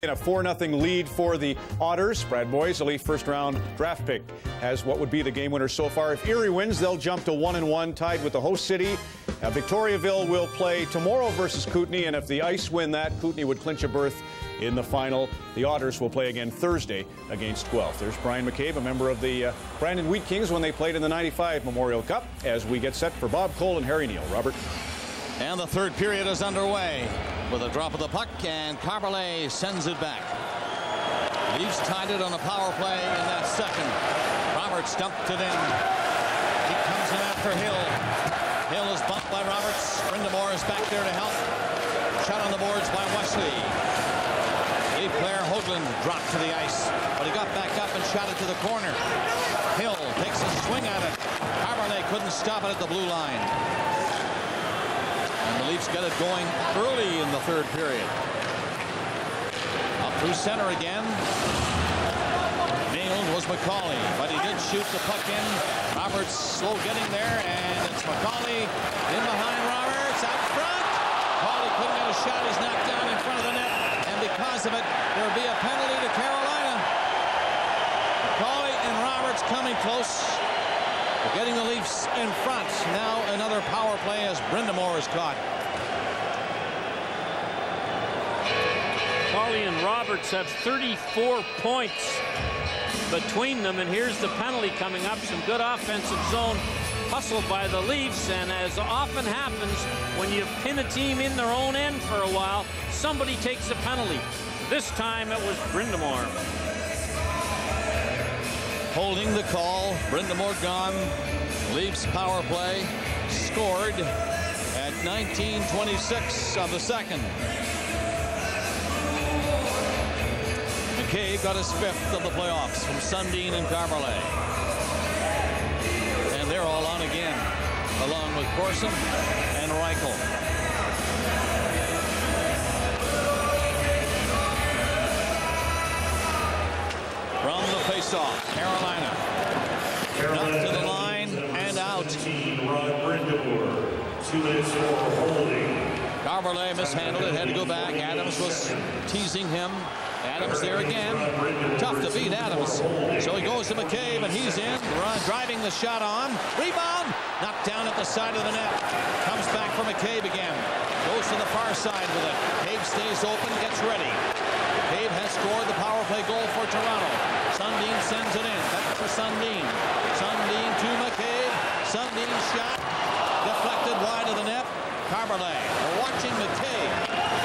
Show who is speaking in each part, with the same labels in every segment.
Speaker 1: In a 4-0 lead for the Otters. Brad Boyes, the Leaf first-round draft pick, has what would be the game winner so far. If Erie wins, they'll jump to 1-1, tied with the host city. Victoriaville will play tomorrow versus Kootenay, and if the Ice win that, Kootenay would clinch a berth in the final. The Otters will play again Thursday against Guelph. There's Brian McCabe, a member of the Brandon Wheat Kings when they played in the '95 Memorial Cup, as we get set for Bob Cole and Harry Neal. Robert.
Speaker 2: And the third period is underway with a drop of the puck, and Carberlet sends it back. Leafs tied it on a power play in that second. Roberts dumped it in. He comes in after Hill. Hill is bumped by Roberts. Brind'Amour is back there to help. Shot on the boards by Wesley. Leaf player Hoagland dropped to the ice, but he got back up and shot it to the corner. Hill takes a swing at it. Carberlet couldn't stop it at the blue line. And the Leafs get it going early in the third period. Up through center again. Nailed was McCauley, but he did shoot the puck in. Roberts slow getting there, and it's McCauley in behind Roberts, out front. McCauley couldn't get a shot. He's knocked down in front of the net, and because of it, there will be a penalty to Carolina. McCauley and Roberts coming close. Getting the Leafs in front. Now another power play as Brind'Amour is caught.
Speaker 3: Paulie and Roberts have 34 points between them, and here's the penalty coming up. Some good offensive zone hustle by the Leafs, and as often happens when you pin a team in their own end for a while, somebody takes a penalty. This time it was Brind'Amour.
Speaker 2: Holding the call, Brind'Amour gone. Leafs power play scored at 19:26 of the second. McCabe got his 5th of the playoffs from Sundin and Carberlet. And they're all on again, along with Corson and Reichel. From the faceoff, Carolina. Up to the line and out. Carberlet mishandled it, had to go back. Adams was teasing him. Adams there again. Tough to beat Adams. So he goes to McCabe, and he's in. Driving the shot on. Rebound. Knocked down at the side of the net. Comes back for McCabe again. Goes to the far side with it. McCabe stays open, gets ready. McCabe has scored the power play goal for Toronto. Sundin sends it in. Back for Sundin. Sundin to McCabe. Sundin shot. Deflected wide of the net. Carberlet. They're watching McCabe.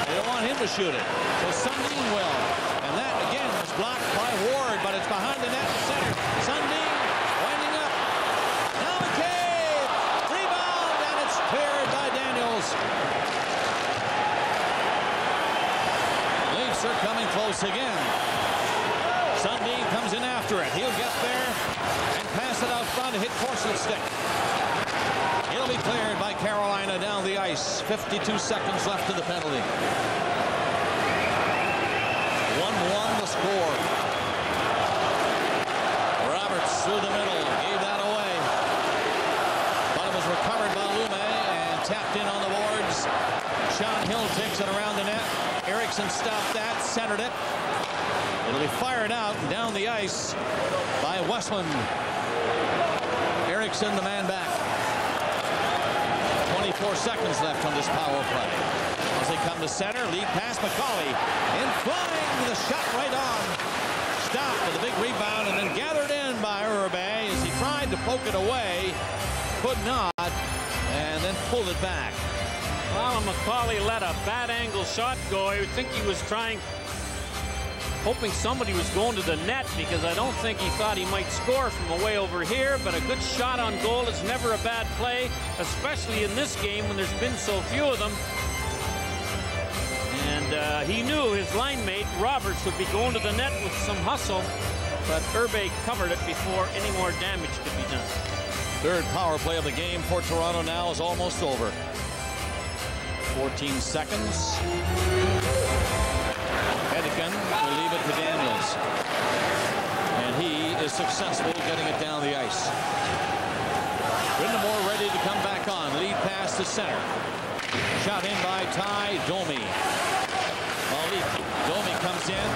Speaker 2: They don't want him to shoot it. So Sundin will. And that, again, was blocked by Ward, but it's behind the net in center. Sundin winding up. Now McCabe. Rebound, and it's cleared by Daniels. Leafs are coming close again. Sundin comes in after it. He'll get there and pass it out front to hit Corsel's stick. It'll be cleared by Carolina down the ice. 52 seconds left to the penalty. 1-1 the score. Roberts through the middle. Gave that away. But it was recovered by Lume and tapped in on the boards. Sean Hill takes it around the net. Eriksson stopped that, centered it. It'll be fired out and down the ice by Westland. Eriksson, the man back. 24 seconds left on this power play. As they come to center, lead pass McCauley. In flying, the shot right on. Stopped with a big rebound and then gathered in by Urbe as he tried to poke it away. Could not, and then pulled it back.
Speaker 3: Well, McCauley let a bad angle shot go. I would think he was hoping somebody was going to the net, because I don't think he thought he might score from away over here, but a good shot on goal is never a bad play, especially in this game when there's been so few of them. And he knew his line mate, Roberts, would be going to the net with some hustle, but Urbe covered it before any more damage could be done.
Speaker 2: Third power play of the game for Toronto now is almost over. 14 seconds. Hedican will leave it to Daniels. And he is successful getting it down the ice. Brind'Amour ready to come back on. Lead pass to center. Shot in by Ty Domi. Well, Malik. Domi comes in.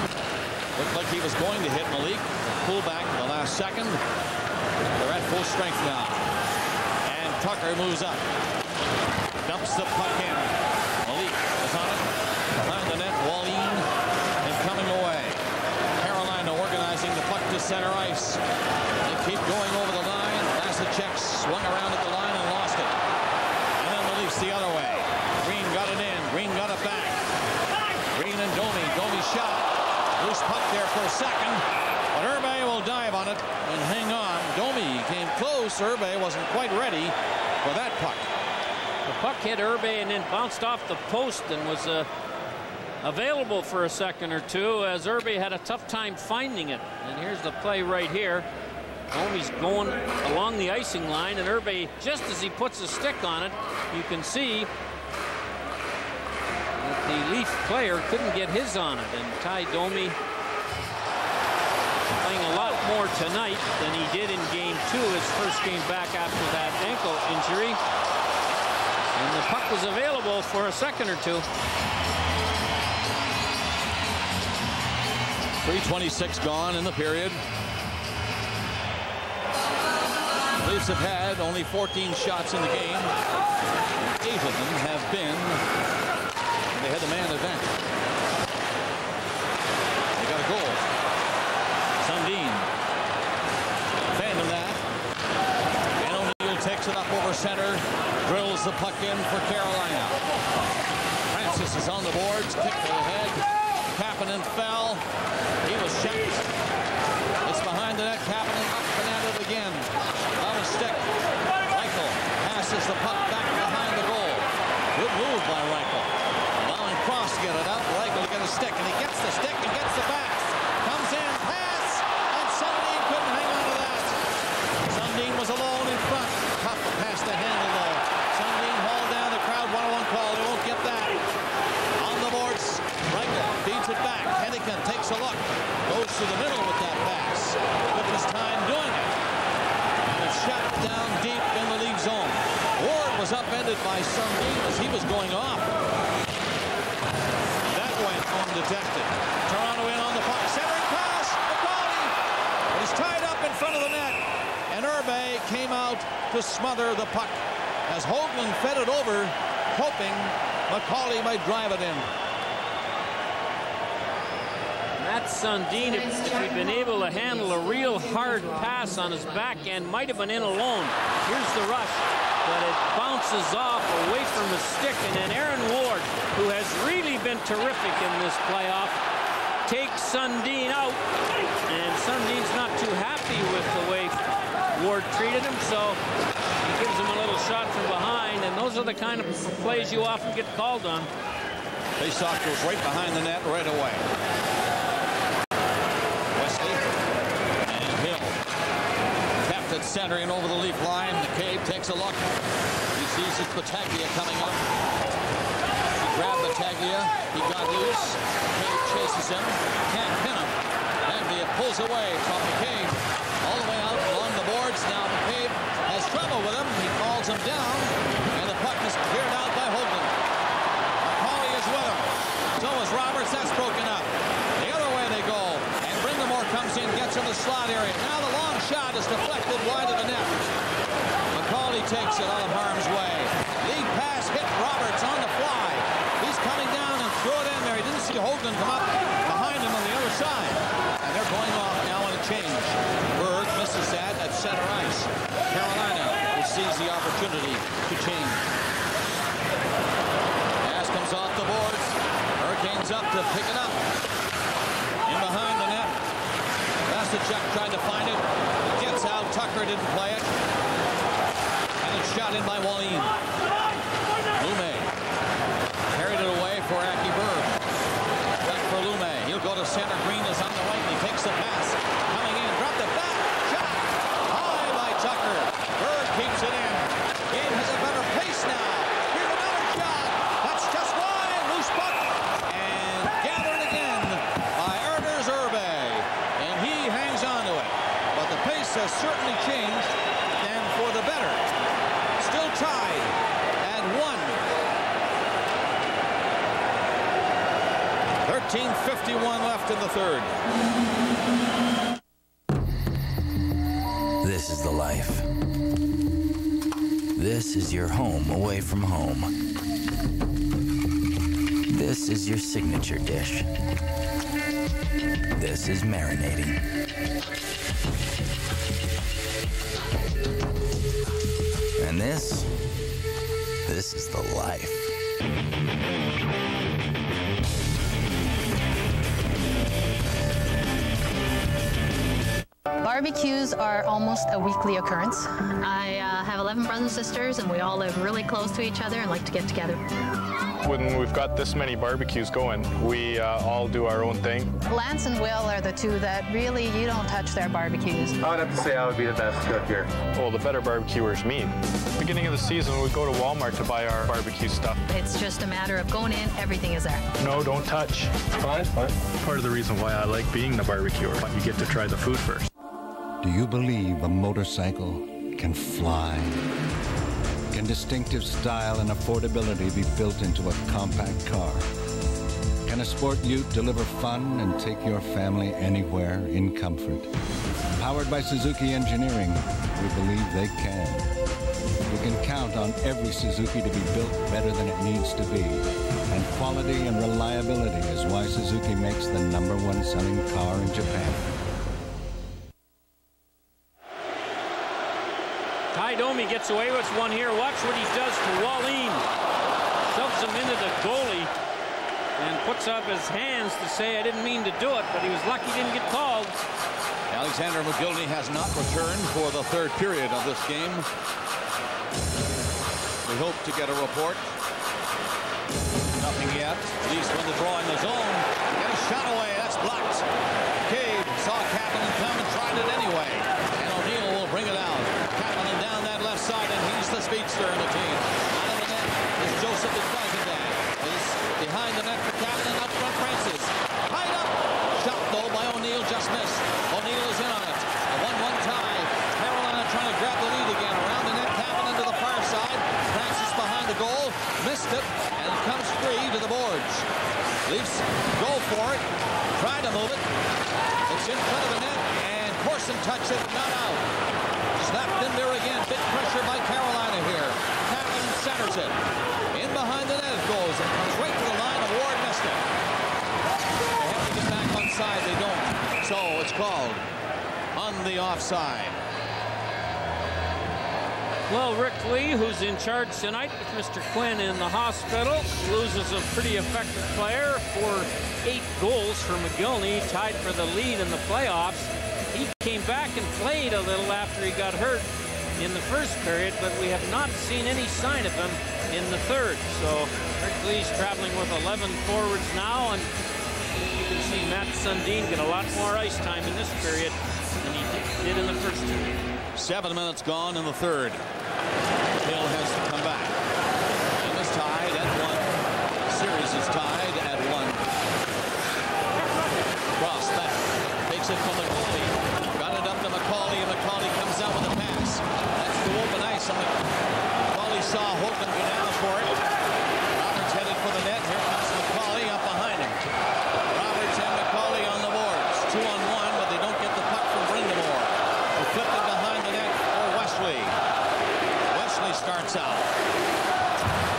Speaker 2: Looked like he was going to hit Malik. Pull back in the last second. They're at full strength now. And Tucker moves up. Dumps the puck in. Malik is on it. Behind the net, Wallin. And coming away. Carolina organizing the puck to center ice. They keep going over the line. Vasicek swung around at the line and lost it. And then Malik's the other way. Green got it in. Green got it back. Green and Domi. Domi shot. Loose puck there for a second. But Irbe will dive on it and hang on. Domi came close. Irbe wasn't quite ready for that puck.
Speaker 3: The puck hit Irbe and then bounced off the post and was available for a second or two as Irbe had a tough time finding it. And here's the play right here. Domi's going along the icing line, and Irbe, just as he puts a stick on it, you can see that the Leaf player couldn't get his on it. And Ty Domi playing a lot more tonight than he did in Game 2, his first game back after that ankle injury. And the puck was available for a second or two.
Speaker 2: 3:26 gone in the period. The Leafs have had only 14 shots in the game. 8 of them have been, and they had the man advantage. They got a goal. Sundin abandoned that. And O'Neill takes it up over center. Drills the puck in for Carolina. Francis is on the boards. Kick to the head. Kapanen fell. He was checked. It's behind the net. Kapanen up and at it again. On a stick. Reichel passes the puck back behind the goal. Good move by Reichel. Allowing Cross to get it out. Reichel to get a stick, and he gets the stick and gets the backs. Comes in, pass, and Sundin couldn't hang on to that. Sundin was alone in front. Tough pass to handle though. Sundin hauled down. The crowd 1-on-1 call. They won't get that. On the boards, Reichel feeds it back. Hennigan takes a look. Goes to the middle with that pass. Took his time doing it. And it's shot down deep in the league zone. Ward was upended by Sundin as he was going off. That went undetected. Toronto in on the puck. Centering pass. McCauley. He's tied up in front of the net. And Irbe came out to smother the puck as Hoagland fed it over, hoping McCauley might drive it in.
Speaker 3: Matt Sundin, if he'd been able to handle a real hard pass on his backhand, might have been in alone. Here's the rush, but it bounces off away from his stick, and then Aaron Ward, who has really been terrific in this playoff, takes Sundin out, and Sundin's not too happy with the way Ward treated him, so he gives him a little shot from behind, and those are the kind of plays you often get called on.
Speaker 2: Faceoff goes right behind the net right away. Wesley and Hill kept it centering over the Leaf line. McCabe takes a look. He sees it's Battaglia coming up. He grabbed Battaglia. He got loose. McCabe chases him. Can't pin him. Battaglia pulls away from McCabe. All the way out along the boards. Now McCabe has trouble with him. He falls him down. And the puck is cleared out by Hoagland. McCauley is with him. So is Roberts. That's broken up. The other way they go. And Brindamore comes in, gets in the slot area. Now the long shot is deflected wide of the net. McCauley takes it out of harm's way. Lead pass hit Roberts on the fly. He's coming down and threw it in there. He didn't see Hoagland come up behind him on the other side. And they're going off now on a change. Berg misses that at center ice. Carolina will seize the opportunity to change. Pass comes off the boards. Hurricanes up to pick it up. In behind the net. Vasicek tried to find it. It gets out. Tucker didn't play it. And it's shot in by Wallin. Lume carried it away for Aki Berg. Back for Lume. He'll go to center. Green is on the right. He takes the pass. Coming in. Dropped it back. Shot. High by Tucker. Berg keeps it in. Game has a better pace now. Here's another shot. That's just wide. Loose puck. And gathered again by Erders Irbe. And he hangs on to it. But the pace has certainly changed. And for the better. Still tied at 1. 13 2:51 left in the third.
Speaker 4: This is the life. This is your home away from home. This is your signature dish. This is marinating. And this is the life.
Speaker 5: Barbecues are almost a weekly occurrence. I have 11 brothers and sisters, and we all live really close to each other and like to get together.
Speaker 6: When we've got this many barbecues going, we all do our own thing.
Speaker 5: Lance and Will are the two that really, you don't touch their barbecues.
Speaker 7: I would have to say I would be the best cook here.
Speaker 6: Well, the better barbecuer is me. Beginning of the season, we go to Walmart to buy our barbecue stuff.
Speaker 5: It's just a matter of going in, everything is there.
Speaker 6: No, don't touch.
Speaker 7: Fine, fine.
Speaker 6: Part of the reason why I like being the barbecuer, you get to try the food first.
Speaker 8: Do you believe a motorcycle can fly? Can distinctive style and affordability be built into a compact car? Can a sport ute deliver fun and take your family anywhere in comfort? Powered by Suzuki Engineering, we believe they can. You can count on every Suzuki to be built better than it needs to be. And quality and reliability is why Suzuki makes the #1 selling car in Japan.
Speaker 3: Ty Domi gets away with one here. Watch what he does to Wallin. Shoves him into the goalie and puts up his hands to say, I didn't mean to do it, but he was lucky he didn't get called.
Speaker 2: Alexander McGillney has not returned for the third period of this game. We hope to get a report. Nothing yet. Leafs win the draw in the zone. Get a shot away. That's blocked. Cade saw Kapanen come and tried it anyway. And O'Neill will bring it out. Kapanen down that left side, and he's the speedster in the team. Out of the net is Joseph Dvorak. Is behind the net for Kapanen. Up front, Francis. Tied up. Shot, though, by O'Neill. Just missed. O'Neill is in on it. A 1-1 tie. Carolina trying to grab the lead again. Around the net, Kapanen to the far side. Francis behind the goal. Missed it. And comes free to the boards. Leafs go for it. Try to move it. It's in front of the net. And Corson touched it. Not out. Slapped in there again. Big pressure by Carolina here. Kapanen centers it. In behind the net it goes. And comes right to the line. Ward missed it. They have to get back on side. They don't. So it's called on the offside.
Speaker 3: Well, Rick Lee, who's in charge tonight with Mr. Quinn in the hospital, loses a pretty effective player for 8 goals for McGillney, tied for the lead in the playoffs. He came back and played a little after he got hurt in the first period, but we have not seen any sign of him in the third. So Rick Lee's traveling with 11 forwards now, and you can see Matt Sundin get a lot more ice time in this period than he did in the first period.
Speaker 2: 7 minutes gone in the third. Hill has to come back. Game is tied at 1. Series is tied at 1. Cross back. Takes it from the goalie. Got it up to McCauley, and McCauley comes out with a pass. That's the open ice. McCauley saw Hogan go down for it. Roberts headed for the net. Here comes McCauley up behind him. Roberts and McCauley on the boards. 2-on-1, but they don't get the puck from Brindamore. They flipped it behind the net for Wesley. Wesley starts out.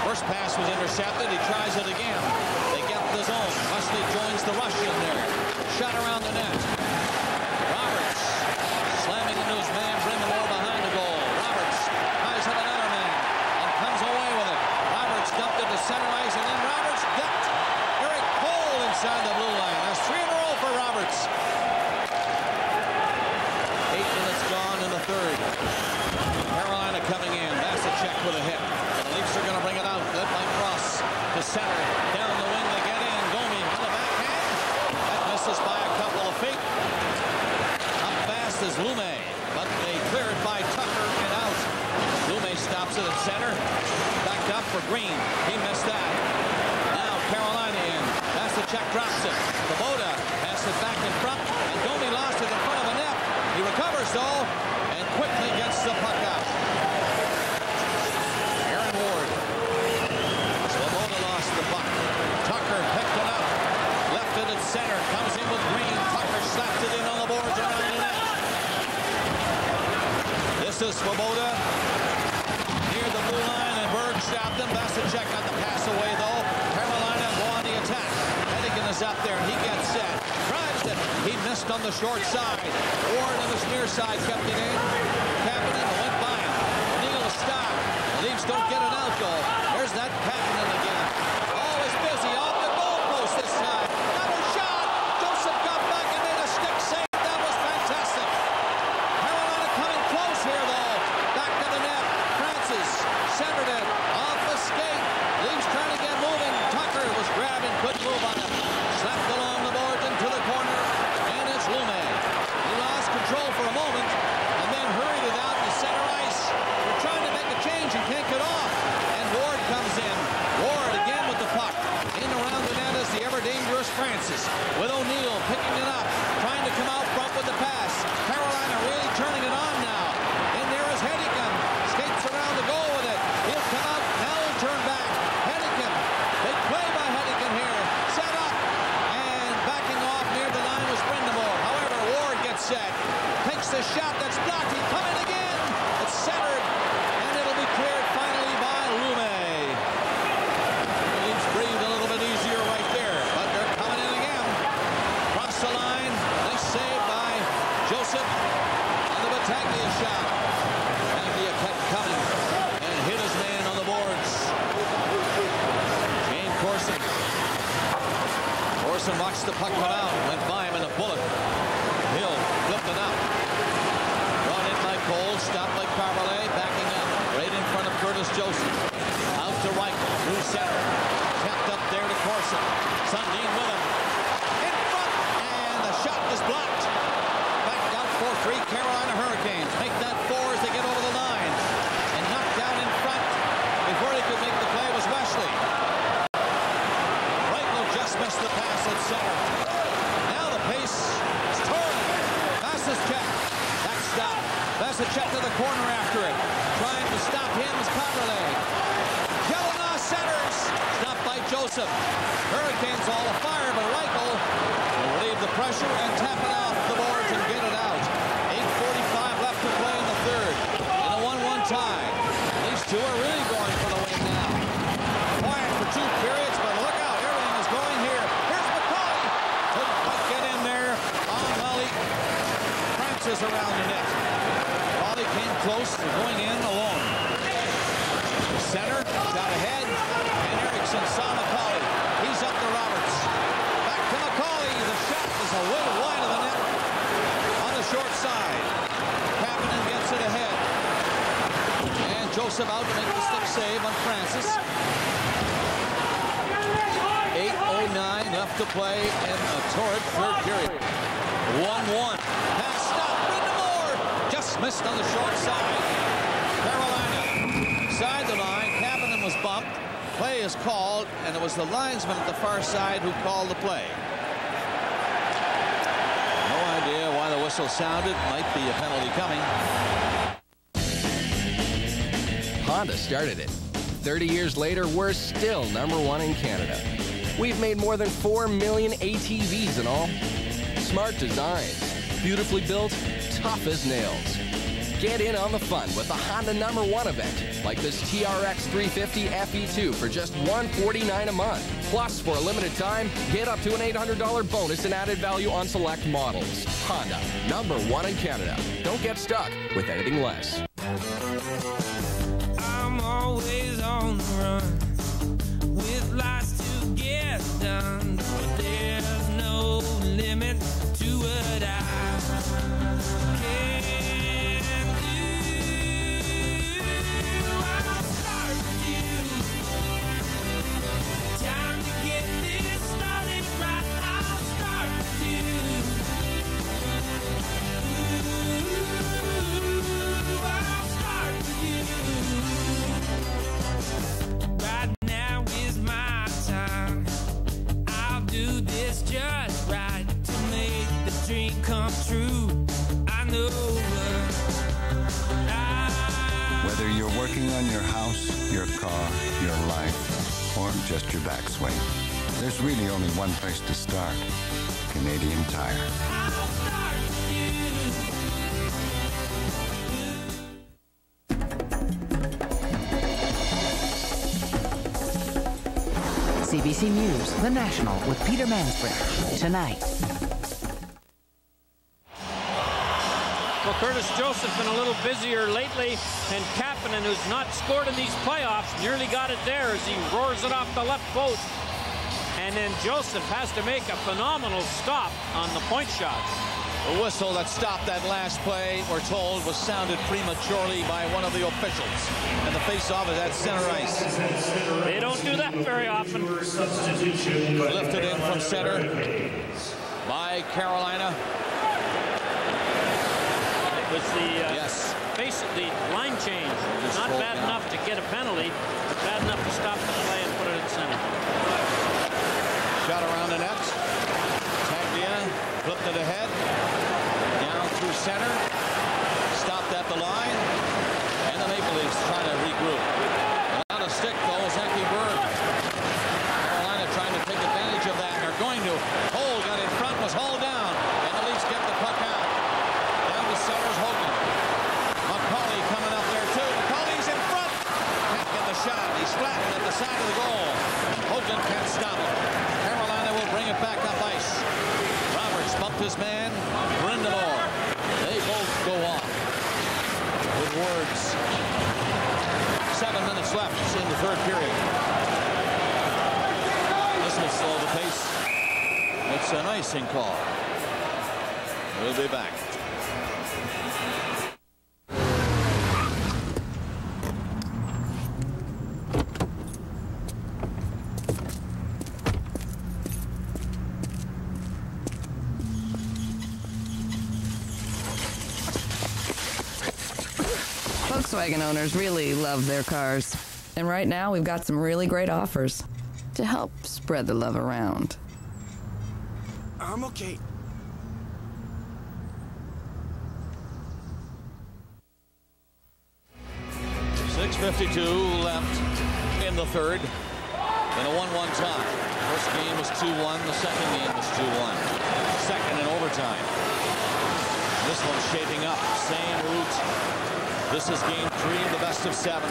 Speaker 2: First pass was intercepted. He tries it again. They get the zone. Wesley joins the rush in there. Shot around the net. Roberts slamming into his man. Brindamore behind the goal. Roberts ties up another man and comes away with it. Roberts dumped it to center ice, and then Roberts dumped Eric Cole inside the blue line. That's 3 in a row for Roberts. 8 minutes gone in the third. Carolina coming in. That's a check with a hit. The Leafs are going to bring it out. Led by Cross to center. Down the wing they get in. Domi on the backhand. That misses by a couple of feet. Up fast is Lume, but they clear it by Tucker and out. Lume stops it at center. Backed up for Green. He missed that. Now Carolina in. That's the check, drops it. Kubota has it back in front, and Domi lost it in front of the net. He recovers though, and quickly gets the puck out. Aaron Ward. Kubota lost the puck. Tucker picked it up. Left it at center. missed on the short side. Ward on the near side kept it in. Kapanen went by him. Neal stop. The Leafs don't get it out, though. There's that Kapanen again. Always busy off the goalpost this time. Another shot. Joseph got back and made a stick save. That was fantastic. Carolina coming close here, though. Back to the net. Francis centered it off the skate. Leafs trying to get moving. Tucker was grabbing, couldn't move on it. Slapped along the boards into the corner, and it's Lume. He lost control for a moment, and then hurried it out to center ice. They're trying to make a change and can't get off. And Ward comes in. Ward again with the puck. In around the net is the ever-dangerous Francis. With O'Neill picking it up, trying to come out front with the pass. Carolina really turning it on now. And there is Hedican. Skates around the goal with it. He'll come out, now he'll turn back. Hedican. Big play by Hedican here. Set up. And backing off near the line was Brind'Amour. However, Ward gets set. Takes the shot that's blocked. He's coming again. It's centered. And it'll be cleared finally by Lume. Leafs breathe a little bit easier right there. But they're coming in again. Cross the line. Nice save by Joseph. On the Battaglia shot. Battaglia kept coming. And hit his man on the boards. Shane Corson. Corson watched the puck come out. Went by him in a bullet. Hill flipped it up. Brought in by Cole. Stopped by Carvalhay. Backing up. Right in front of Curtis Joseph. Out to Reichel. Through center. Kept up there to Corson. Sundin with him. In front. And the shot is blocked. Back out 4-3. Carolina Hurricanes. Make that 4 as they get over the line. And knocked down in front. Before he could make the play was Wesley. Reichel just missed the pass at center. Now the pace is torn. Vasicek. Backstop. Vasicek to the corner after it. Trying to stop him is Carvalhay. Jelena centers. Stopped by Joseph. Hurricanes all afire, but Reichel will relieve the pressure and tap it off the boards and get it out. 8:45 left to play in the third. In a 1-1 tie. These two are really going for the win now. Quiet for 2 periods, but look out. Everything is going here. Here's McCauley. Couldn't quite get in there on Molly. Francis around the net. Molly came close to going in alone. Center, shot ahead, and Erickson saw McCauley. He's up to Roberts. Back to McCauley. The shot is a little wide of the net on the short side. Kapanen gets it ahead. And Joseph out to make the stick save on Francis. 8:09 left to play in a torrid third period. 1-1. Pass stop. Brind'Amour just missed on the short side. Carolina side the line. Kapanen was bumped. Play is called, and it was the linesman at the far side who called the play. No idea why the whistle sounded. Might be a penalty coming.
Speaker 9: Honda started it. 30 years later, we're still #1 in Canada. We've made more than 4 million ATVs in all. Smart designs, beautifully built, tough as nails. Get in on the fun with the Honda #1 event, like this TRX 350 FE2 for just $149 a month. Plus, for a limited time, get up to an $800 bonus in added value on select models. Honda, #1 in Canada. Don't get stuck with anything less.
Speaker 10: I'm always on the run with lots to get done, but there's no limit to what I can do. I'll start with you. Time to get this started right. I'll start with you. I'll start with you. Right now is my time. I'll do this just right to make the dream come true. I know
Speaker 8: Whether you're working on your house, your car, your life, or just your backswing, there's really only one place to start. Canadian Tire.
Speaker 11: CBC News, The National with Peter Mansbridge. Tonight.
Speaker 3: Well, Curtis Joseph been a little busier lately, and Kapanen, who's not scored in these playoffs, nearly got it there as he roars it off the left post. And then Joseph has to make a phenomenal stop on the point shots.
Speaker 2: The whistle that stopped that last play, we're told, was sounded prematurely by one of the officials. And the face-off is at center ice.
Speaker 3: They don't do that very often.
Speaker 2: Lifted in from center by Carolina.
Speaker 3: It was the line change. Not bad enough to get a penalty, but bad enough to stop the play and put it at center.
Speaker 2: Shot around the net. Taglia flipped it ahead. Down through center. Stopped at the line. And the Maple Leafs trying to regroup. Without a stick, though, is Henke Berg. Carolina trying to take advantage of that. They're going to. Hole got in front, was hauled down. And the Leafs get the puck out. Down to Sellers Hogan. McCauley coming up there, too. McCauley's in front. Can't get the shot. He's flattened at the side of the goal. Hogan can't stop him. Carolina will bring it back up ice. Roberts bumped his man. Brindamore. They both go off. With words. 7 minutes left in the third period. This will slow the pace. It's an icing call. We'll be back.
Speaker 11: Volkswagen owners really love their cars. And right now, we've got some really great offers to help spread the love around.
Speaker 12: I'm okay.
Speaker 2: .6:52 left in the third. In a 1-1 tie. First game was 2-1. The second game was 2-1. Second in overtime. This one's shaping up. Same route. This is game 3 of the best of 7.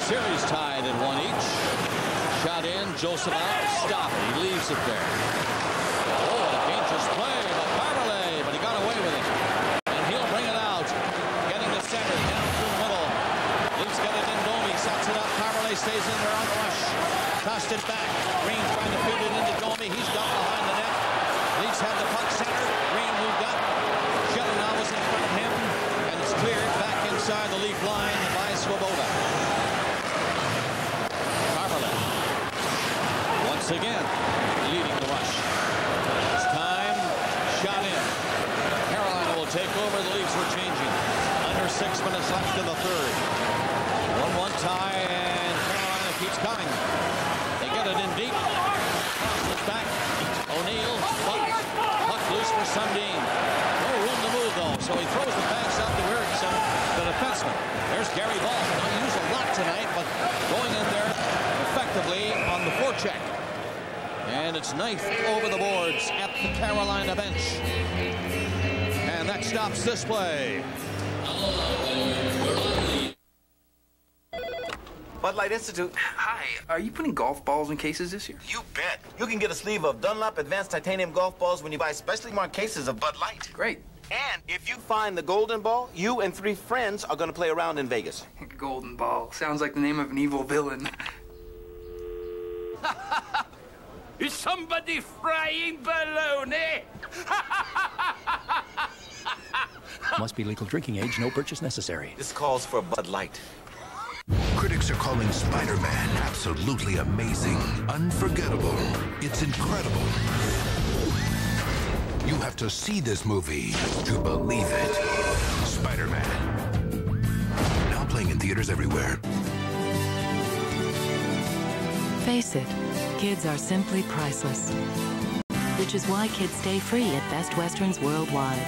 Speaker 2: Series tied at 1 each. Shot in. Joseph out. Stop it. He leaves it there. Oh, what a dangerous play by Parmalee, but he got away with it. And he'll bring it out. Getting to center. Down through the middle. Leafs get it in. Domi sets it up. Parmalee stays in there on the rush. Tossed it back. Green trying to feed it into Domi. He's got behind the net. Leafs have the puck center. Green moved up. Shellenau was in front of him. And it's cleared back inside the Leaf line by Swoboda. Parmalee. Once again, leading the rush. This time, shot in. Carolina will take over. The Leafs were changing. Under 6 minutes left in the third. 1-1 tie, and Carolina keeps coming. They get it in deep. Crosses back. O'Neill bucks. Puck loose for Sundin. No room to move, though, so he throws the pass out to Eriksson, the defenseman. There's Gary Ball. Not used a lot tonight, but going in there effectively on the forecheck. And it's knifed over the boards at the Carolina bench. And that stops this play.
Speaker 13: Bud Light Institute. Hi, are you putting golf balls in cases this year? You bet. You can get a sleeve of Dunlop Advanced Titanium golf balls when you buy specially marked cases of Bud Light. Great. And if you find the golden ball, you and 3 friends are going to play around in Vegas.
Speaker 14: Golden ball. Sounds like the name of an evil villain.
Speaker 12: Is somebody frying bologna?
Speaker 15: Must be legal drinking age, no purchase necessary.
Speaker 13: This calls for Bud Light.
Speaker 16: Critics are calling Spider-Man absolutely amazing, unforgettable. It's incredible. You have to see this movie to believe it. Spider-Man. Now playing in theaters everywhere.
Speaker 17: Face it, kids are simply priceless. Which is why kids stay free at Best Westerns worldwide.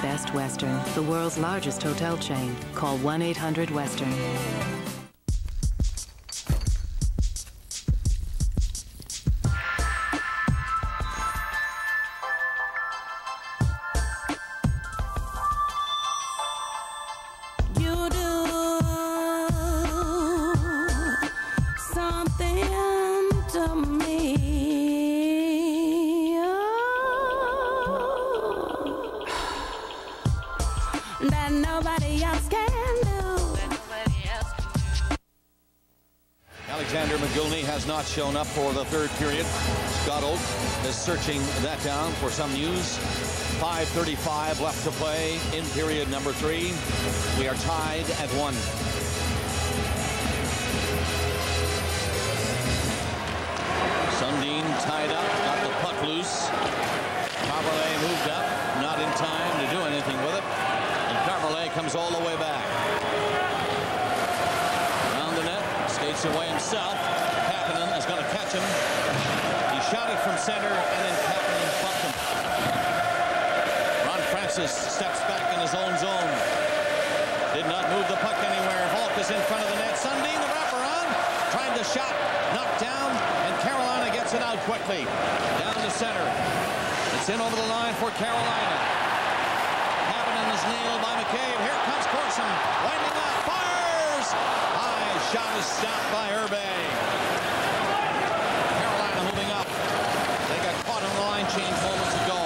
Speaker 17: Best Western, the world's largest hotel chain. Call 1-800-WESTERN.
Speaker 10: That that nobody else can do.
Speaker 2: Alexander McGillney has not shown up for the third period. Scott Oak is searching that down for some news. 5:35 left to play in period number 3. We are tied at 1. Sundin tied up, got the puck loose. Carberlet moved up, not in time to do anything with it. And Carberlet comes all the way back. Around the net, skates away himself. Kapanen is going to catch him. He shot it from center, and then Kapanen bumped him. Ron Francis steps back in his own zone. Did not move the puck anywhere. Volk is in front of the net. Sundin, the wraparound, tried the shot, knocked down, and Carolina gets it out quickly. Down to center. It's in over the line for Carolina. Kapanen is nailed by McCabe. Here comes Corson, winding up, fires! High shot is stopped by Herbe. Carolina moving up. They got caught in the line change moments ago,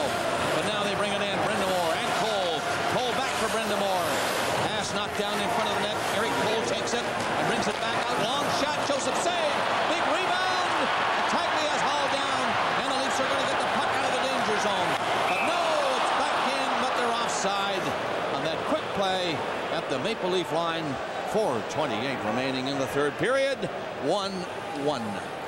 Speaker 2: but now they bring it in. Brindamore and Cole. Cole back for Brindamore. Pass knocked down in front of the net. Eric Cole takes it and brings it back out. Long shot. Joseph save. Big rebound. Tightly has hauled down, and the Leafs are going to get the puck out of the danger zone. But no, it's back in, but they're offside on that quick play at the Maple Leaf line. 4:28 remaining in the third period. 1-1.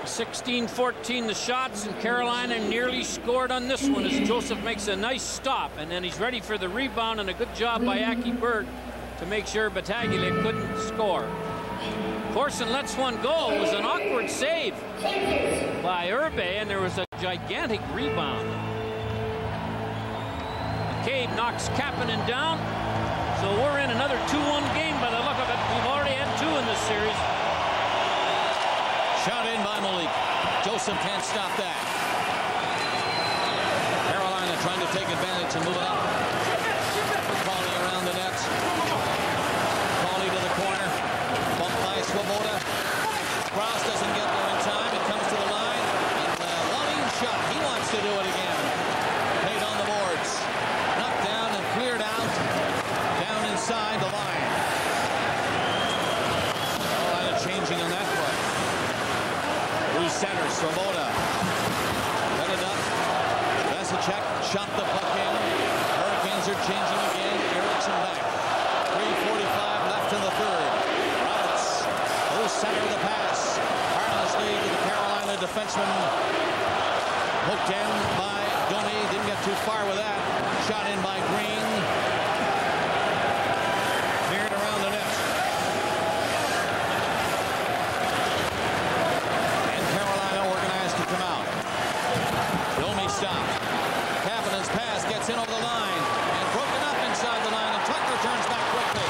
Speaker 3: 16-14 the shots, and Carolina nearly scored on this one as Joseph makes a nice stop, and then he's ready for the rebound, and a good job by Aki Berg to make sure Battaglia couldn't score. Corson lets one go. It was an awkward save by Herbe, and there was a gigantic rebound. McCabe knocks Kapanen down, so we're in another 2-1 game by the look of it. We've already had 2 in this series.
Speaker 2: Shot in by Malik. Joseph can't stop that. Carolina trying to take advantage and move it up. Paulie around the net. Paulie to the corner. Bumped by Swoboda. Cross doesn't get there in time. It comes to the line. And Wallin shot. He wants to do it again. Paid on the boards. Knocked down and cleared out. Down inside the line. Carolina changing on that play. Bruce center, Swoboda. Cut it up. Vasicek shot the puck in. Hurricanes are changing again. Erickson back. 3:45 left in the third. Roberts. Bruce center of the pass. Harmlessly to the Carolina defenseman. Hooked in by Domi. Didn't get too far with that. Shot in by Green. Cleared around the net. Come out. Domi stopped. Kapanen's pass gets in over the line and broken up inside the line, and Tucker turns back quickly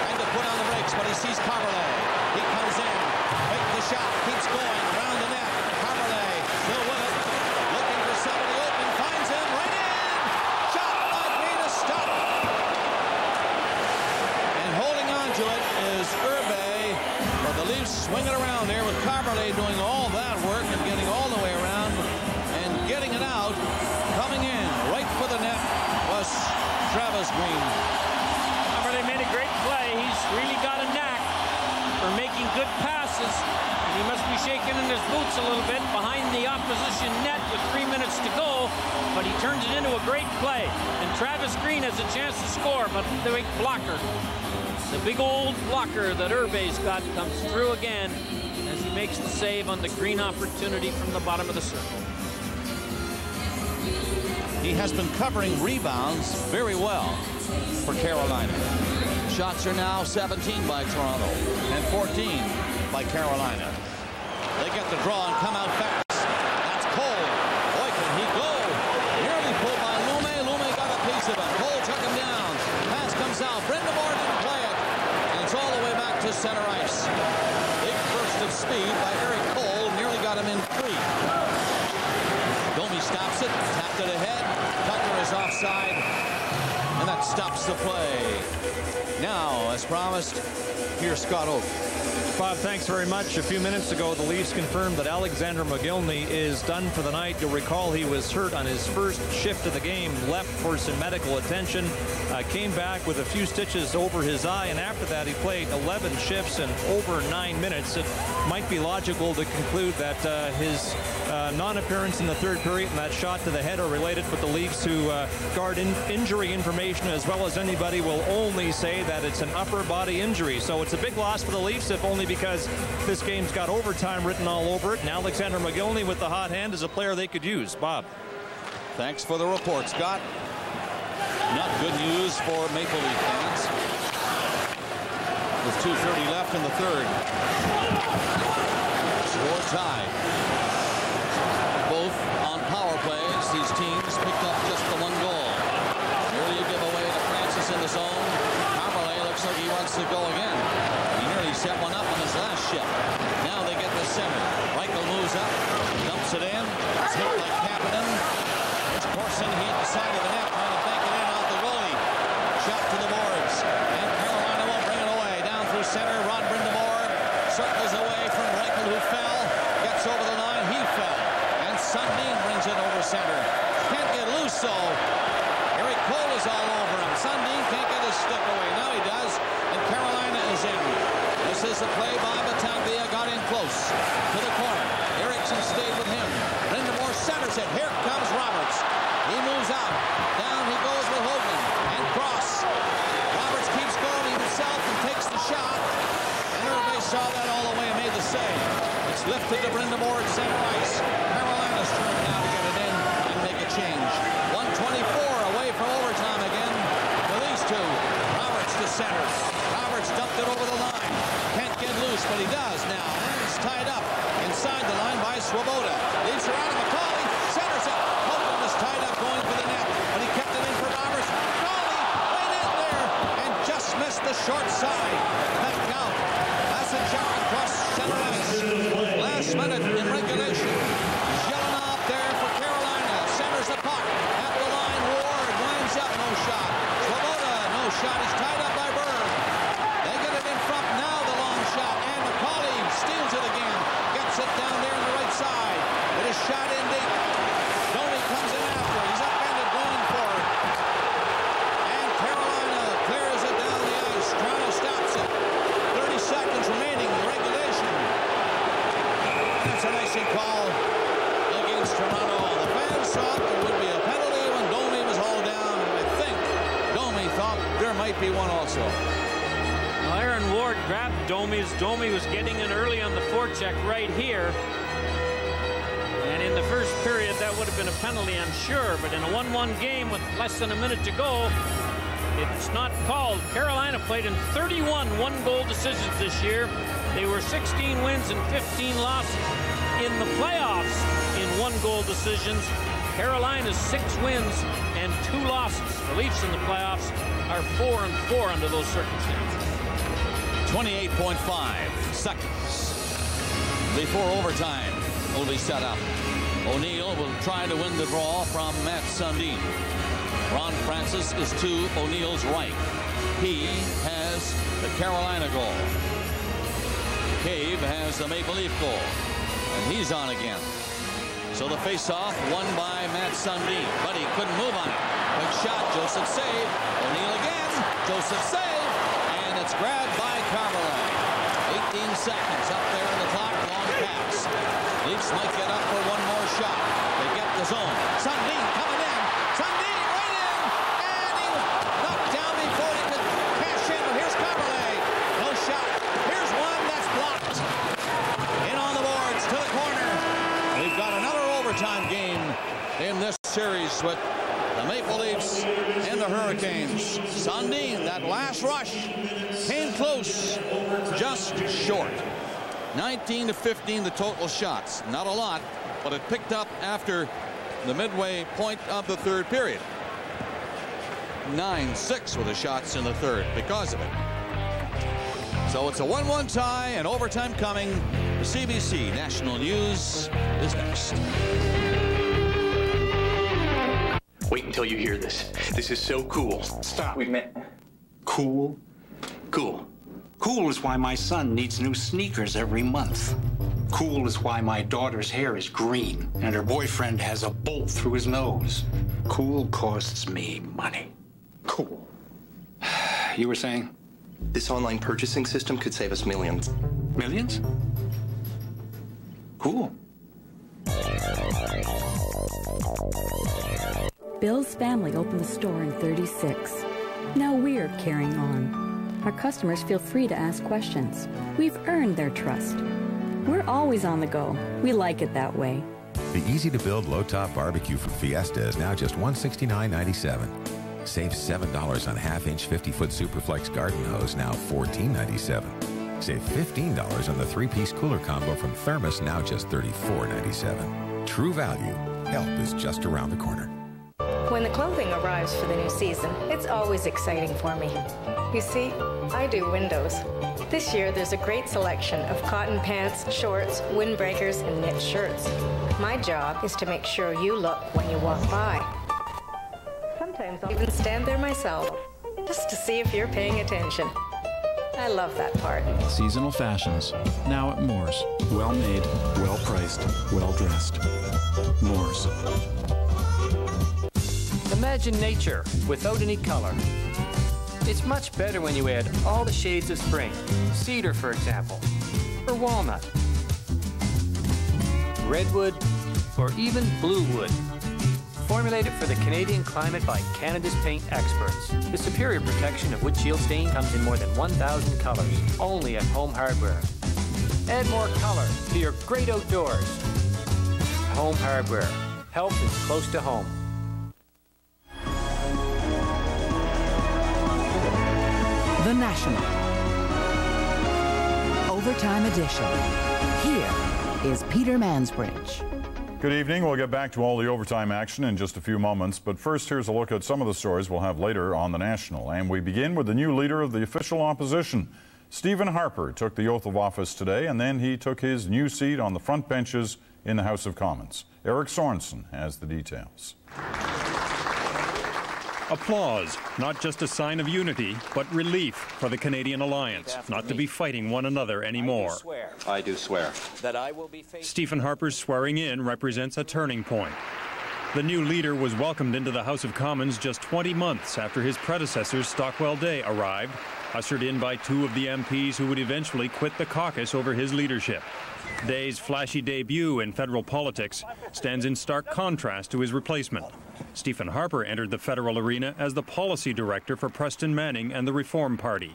Speaker 2: and to put on the brakes, but he sees Carberlet. He comes in, makes the shot, keeps going around the net. Carberlet still with it, looking for somebody open, finds him right in. Shot by Green is stopped. And holding on to it is Herbe, but the Leafs swing it around there with Carberlet doing all that work and getting all the way around and getting it out. Coming in right for the net was Travis Green.
Speaker 3: Carberlet made a great play. He's really got a knack for making good passes. And he must be shaking in his boots a little bit behind the opposition net with 3 minutes to go, but he turns it into a great play. And Travis Green has a chance to score, but the big blocker, the big old blocker that Herbe's got, comes through again as he makes the save on the Green opportunity from the bottom of the circle.
Speaker 2: He has been covering rebounds very well for Carolina. Shots are now 17 by Toronto and 14 by Carolina. They get the draw and come out fast. That's Cole. Boy, can he go. Nearly pulled by Lume. Lume got a piece of it. Cole took him down. Pass comes out. Brindamore didn't play it. And it's all the way back to center ice. Big burst of speed by Eric Cole. Nearly got him in 3. Domi stops it. Tapped it ahead. Tucker is offside. And that stops the play. Now, as promised, here's Scott Oak.
Speaker 18: Bob, thanks very much. A few minutes ago, the Leafs confirmed that Alexander Mogilny is done for the night. You'll recall he was hurt on his first shift of the game, left for some medical attention, came back with a few stitches over his eye, and after that he played 11 shifts in over 9 minutes. It might be logical to conclude that his non-appearance in the third period and that shot to the head are related, but the Leafs, who guard injury information as well as anybody, will only say that it's an upper body injury. So it's a big loss for the Leafs, if only because this game's got overtime written all over it. And Alexander Mogilny with the hot hand is a player they could use. Bob.
Speaker 2: Thanks for the report, Scott. Not good news for Maple Leaf fans. With 2:30 left in the third. Score tied. Both on power plays, these teams picked up just the one goal. Early give away to Francis in the zone. Carmele looks like he wants to go again. He nearly set one up on his last shift. Now they get the center. Reichel moves up, dumps it in. It's hit by Kapanen. It's Corson. He hit the side of the net, trying to bank it in off the goalie. Shot to the boards. And Carolina won't bring it away. Down through center. Rod Brind'Amour circles away from Reichel, who fell. Gets over the line. He fell. And Sundin brings it over center. Can't get loose, so Eric Cole is all over him. Sundin can't get his stick away. Now he does. And Carolina is in. This is the play by Battaglia. Got in close to the corner. Eriksson stayed with him. Brind'Amour centers it. Here comes Roberts. He moves out. Down he goes with Hogan. And cross. Roberts keeps going himself and takes the shot. And everybody saw that all the way and made the save. It's lifted to Brind'Amour at center ice. Carolina's turn now to get it in and make a change. 1:24 away from overtime again. For these two. Roberts to center. Roberts dumped it over the line. Can't get loose, but he does now. And it's tied up inside the line by Swoboda. Leaves her out of McCauley. Centers it. Hogan was tied up going for the net, but he kept it in for Roberts. McCauley right in there and just missed the short side. Back out. That's a jump across center ice. Last minute in regulation. Jelena up there for Carolina. Centers the puck. At the line, Ward winds up. No shot. Swoboda, no shot. He's tied up by Berg. They get it in front now, the long shot. And McCauley steals it again. Gets it down there on the right side. It is shot in deep. Domi comes in after. He's upended going for it. And Carolina clears it down the ice. Toronto stops it. 30 seconds remaining in regulation. That's an icing call against Toronto. The fans thought there would be a penalty when Domi was hauled down. And I think Domi thought there might be one also.
Speaker 3: Well, Aaron Ward grabbed Domi as Domi was getting in early on the forecheck right here. And in the first period, that would have been a penalty, I'm sure. But in a 1-1 game with less than a minute to go, it's not called. Carolina played in 31 one-goal decisions this year. They were 16 wins and 15 losses. In the playoffs, in one-goal decisions, Carolina's 6 wins and 2 losses. The Leafs in the playoffs are 4-4 under those circumstances.
Speaker 2: 28.5 seconds before overtime will be set up. O'Neill will try to win the draw from Matt Sundin. Ron Francis is to O'Neill's right. He has the Carolina goal. Cave has the Maple Leaf goal. And he's on again. So the face-off won by Matt Sundin, but he couldn't move on it. Big shot, Joseph save. O'Neill again, Joseph save. And it's grabbed by Carmele. 18 seconds up there in the clock, long pass. Leafs might get up for one more shot. They get the zone. Sundin coming in. Sundin right in. And he was knocked down before he could cash in. But here's Carmele. No shot. Here's one that's blocked. In on the boards to the corner. We've got another overtime game in this series with the Maple Leafs and the Hurricanes. Sundin, that last rush, came close, just short. 19-15 the total shots. Not a lot, but it picked up after the midway point of the third period. 9-6 were the shots in the third because of it. So it's a 1-1 tie and overtime coming. The CBC National News is next.
Speaker 19: Wait until you hear this. This is so cool. Stop. We meant cool. Cool.
Speaker 20: Cool is why my son needs new sneakers every month. Cool is why my daughter's hair is green and her boyfriend has a bolt through his nose. Cool costs me money. Cool. You were saying?
Speaker 21: This online purchasing system could save us millions.
Speaker 20: Millions? Cool.
Speaker 22: Bill's family opened the store in 36. Now we're carrying on. Our customers feel free to ask questions. We've earned their trust. We're always on the go. We like it that way.
Speaker 23: The easy-to-build low-top barbecue from Fiesta is now just $169.97. Save $7 on half-inch 50-foot Superflex garden hose, now $14.97. Save $15 on the 3-piece cooler combo from Thermos, now just $34.97. True value. Help is just around the corner.
Speaker 24: When the clothing arrives for the new season, it's always exciting for me. You see, I do windows. This year, there's a great selection of cotton pants, shorts, windbreakers, and knit shirts. My job is to make sure you look when you walk by. Sometimes I'll even stand there myself, just to see if you're paying attention. I love that part.
Speaker 25: Seasonal fashions, now at Moore's. Well made, well priced, well dressed. Moore's.
Speaker 26: Imagine nature without any color. It's much better when you add all the shades of spring. Cedar, for example, or walnut, redwood, or even blue wood. Formulated for the Canadian climate by Canada's paint experts. The superior protection of windshield stain comes in more than 1,000 colors, only at Home Hardware. Add more color to your great outdoors. Home Hardware. Health is close to home.
Speaker 27: The National. Overtime edition. Here is Peter Mansbridge.
Speaker 28: Good evening. We'll get back to all the overtime action in just a few moments, but first here's a look at some of the stories we'll have later on The National. And we begin with the new leader of the official opposition. Stephen Harper took the oath of office today, and then he took his new seat on the front benches in the House of Commons. Eric Sorensen has the details.
Speaker 18: Applause, not just a sign of unity, but relief for the Canadian Alliance, not to be fighting one another anymore.
Speaker 29: I do swear that I will be faithful.
Speaker 18: Stephen Harper's swearing in represents a turning point. The new leader was welcomed into the House of Commons just 20 months after his predecessor's Stockwell Day arrived, ushered in by two of the MPs who would eventually quit the caucus over his leadership. Day's flashy debut in federal politics stands in stark contrast to his replacement. Stephen Harper entered the federal arena as the policy director for Preston Manning and the Reform Party.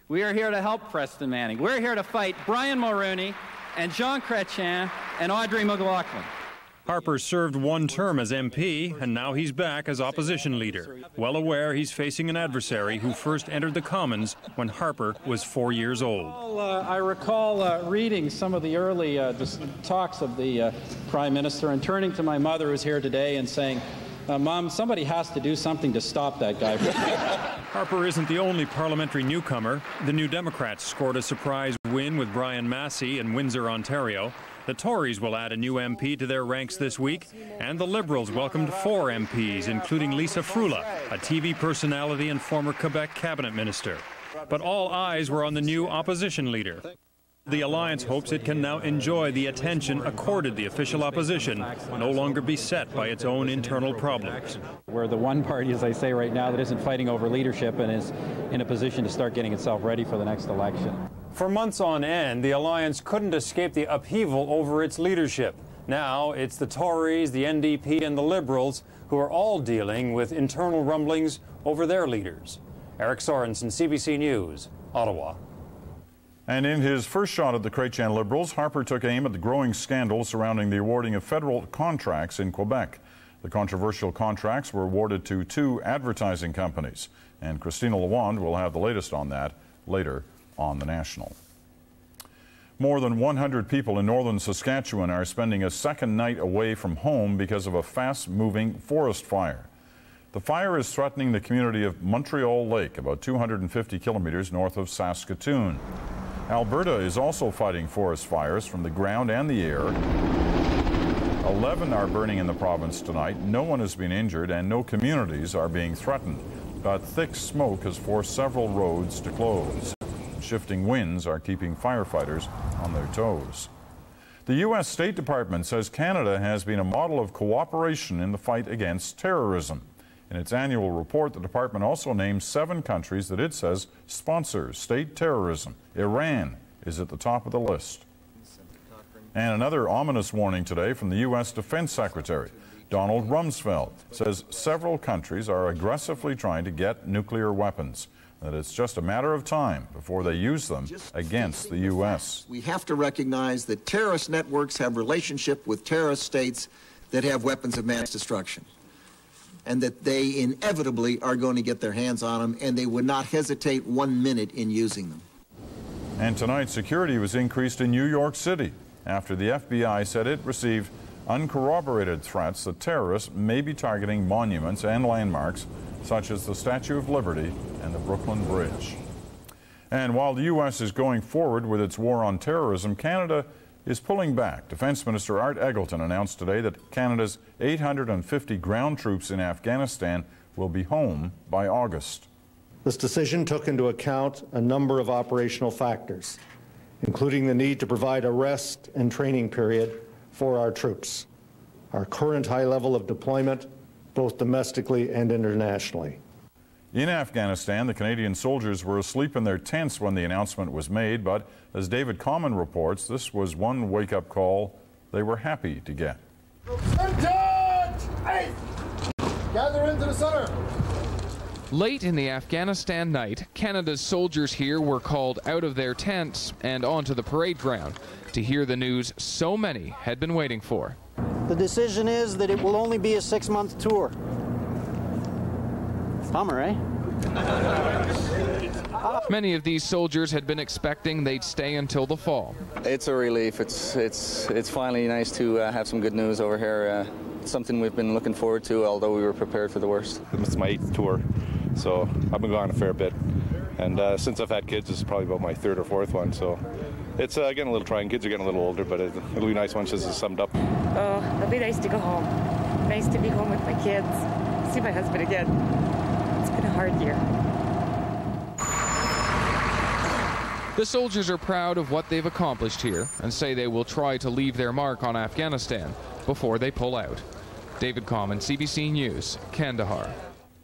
Speaker 30: We are here to help Preston Manning. We're here to fight Brian Mulroney and Jean Chrétien and Audrey McLaughlin.
Speaker 18: Harper served one term as MP, and now he's back as opposition leader, well aware he's facing an adversary who first entered the Commons when Harper was 4 years old.
Speaker 30: I recall reading some of the early talks of the Prime Minister and turning to my mother, who's here today, and saying, Mom, somebody has to do something to stop that guy.
Speaker 18: Harper isn't the only parliamentary newcomer. The New Democrats scored a surprise win with Brian Massey in Windsor, Ontario. The Tories will add a new MP to their ranks this week, and the Liberals welcomed 4 MPs, including Lisa Frula, a TV personality and former Quebec cabinet minister. But all eyes were on the new opposition leader. The Alliance hopes it can now enjoy the attention accorded the official opposition, no longer beset by its own internal problems.
Speaker 30: We're the one party, as I say right now, that isn't fighting over leadership and is in a position to start getting itself ready for the next election.
Speaker 18: For months on end, the Alliance couldn't escape the upheaval over its leadership. Now it's the Tories, the NDP, and the Liberals who are all dealing with internal rumblings over their leaders. Eric Sorensen, CBC News, Ottawa.
Speaker 28: And in his first shot at the Chrétien Liberals, Harper took aim at the growing scandal surrounding the awarding of federal contracts in Quebec. The controversial contracts were awarded to 2 advertising companies. And Christina Lawand will have the latest on that later on The National. More than 100 people in northern Saskatchewan are spending a second night away from home because of a fast-moving forest fire. The fire is threatening the community of Montreal Lake, about 250 kilometers north of Saskatoon. Alberta is also fighting forest fires from the ground and the air. 11 are burning in the province tonight. No one has been injured and no communities are being threatened. But thick smoke has forced several roads to close. shifting winds are keeping firefighters on their toes. The U.S. State Department says Canada has been a model of cooperation in the fight against terrorism. In its annual report, the department also names 7 countries that it says sponsor state terrorism. Iran is at the top of the list. And another ominous warning today from the U.S. Defense Secretary. Donald Rumsfeld says several countries are aggressively trying to get nuclear weapons, that it's just a matter of time before they use them against the U.S.
Speaker 1: We have to recognize that terrorist networks have relationship with terrorist states that have weapons of mass destruction, and that they inevitably are going to get their hands on them, and they would not hesitate 1 minute in using them.
Speaker 28: And tonight, security was increased in New York City after the FBI said it received uncorroborated threats that terrorists may be targeting monuments and landmarks such as the Statue of Liberty and the Brooklyn Bridge. And while the U.S. is going forward with its war on terrorism, Canada is pulling back. Defense Minister Art Eggleton announced today that Canada's 850 ground troops in Afghanistan will be home by August.
Speaker 4: This decision took into account a number of operational factors, including the need to provide a rest and training period for our troops, our current high level of deployment, both domestically and internationally.
Speaker 28: In Afghanistan, the Canadian soldiers were asleep in their tents when the announcement was made, but as David Common reports, this was one wake-up call they were happy to get.
Speaker 5: Gather into the center.
Speaker 6: Late in the Afghanistan night, Canada's soldiers here were called out of their tents and onto the parade ground to hear the news so many had been waiting for.
Speaker 7: The decision is that it will only be a 6-month tour. Bummer, eh?
Speaker 6: Many of these soldiers had been expecting they'd stay until the fall.
Speaker 8: It's a relief. It's finally nice to have some good news over here. Something we've been looking forward to, although we were prepared for the worst.
Speaker 9: It's my 8th tour, so I've been gone a fair bit. And since I've had kids, this is probably about my 3rd or 4th one, so it's getting a little trying. Kids are getting a little older, but it'll be nice once this is summed up.
Speaker 11: Oh, it'll be nice to go home. Nice to be home with my kids, see my husband again. It's been a hard year.
Speaker 6: The soldiers are proud of what they've accomplished here and say they will try to leave their mark on Afghanistan before they pull out. David Common, CBC News, Kandahar.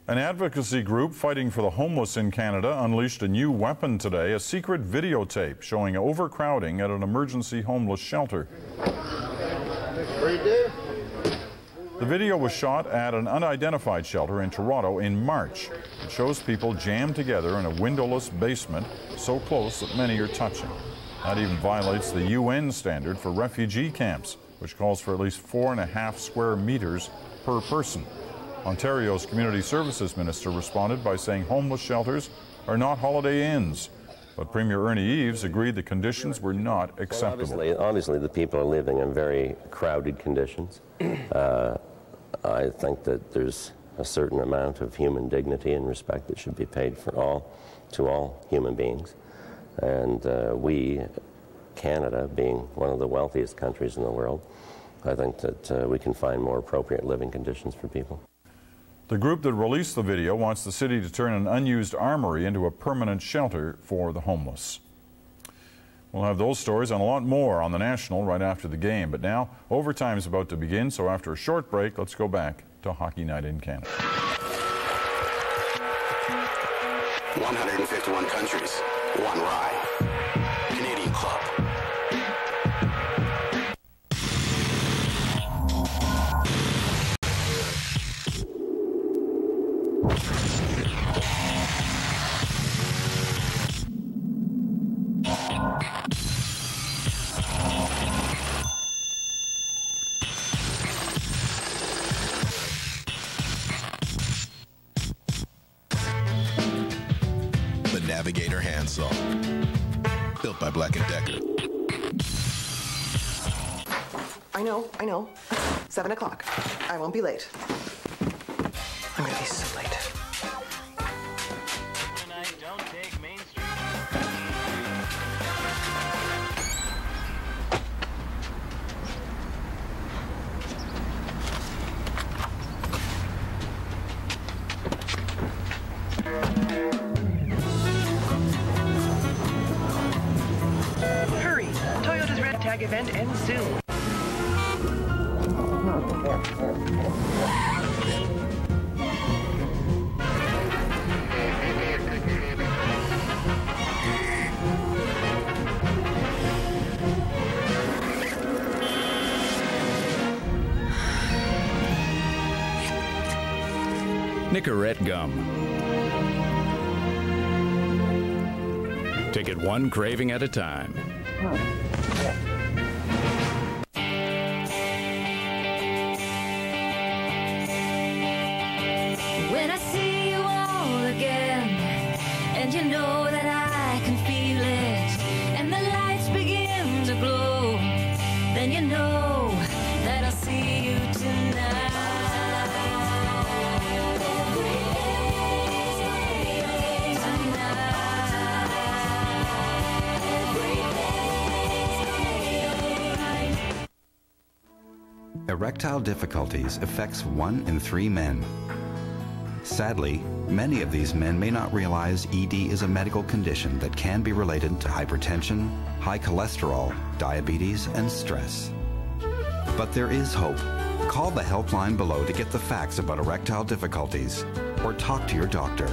Speaker 28: An advocacy group fighting for the homeless in Canada unleashed a new weapon today, a secret videotape showing overcrowding at an emergency homeless shelter. The video was shot at an unidentified shelter in Toronto in March. It shows people jammed together in a windowless basement so close that many are touching. That even violates the UN standard for refugee camps, which calls for at least 4.5 square meters per person. Ontario's Community Services Minister responded by saying homeless shelters are not holiday inns. But Premier Ernie Eves agreed the conditions were not acceptable.
Speaker 12: Well, obviously the people are living in very crowded conditions. I think that there's a certain amount of human dignity and respect that should be paid to all human beings. And we, Canada, being one of the wealthiest countries in the world, I think that we can find more appropriate living conditions for people.
Speaker 28: The group that released the video wants the city to turn an unused armory into a permanent shelter for the homeless. We'll have those stories and a lot more on The National right after the game. But now, overtime is about to begin, so after a short break, let's go back to Hockey Night in Canada.
Speaker 14: 151 countries, one ride. Canadian Club.
Speaker 31: Navigator handsaw, built by Black & Decker.
Speaker 32: I know. 7 o'clock. I won't be late. I'm gonna be so late.
Speaker 2: Hashtag event ends soon.
Speaker 3: Nicorette gum. Take it one craving at a time.
Speaker 10: When I see you all again, and you know that I can feel it, and the lights begin to glow, then you know that I'll see you tonight.
Speaker 13: Erectile difficulties affects 1 in 3 men. Sadly, many of these men may not realize ED is a medical condition that can be related to hypertension, high cholesterol, diabetes, and stress. But there is hope. Call the helpline below to get the facts about erectile difficulties, or talk to your doctor.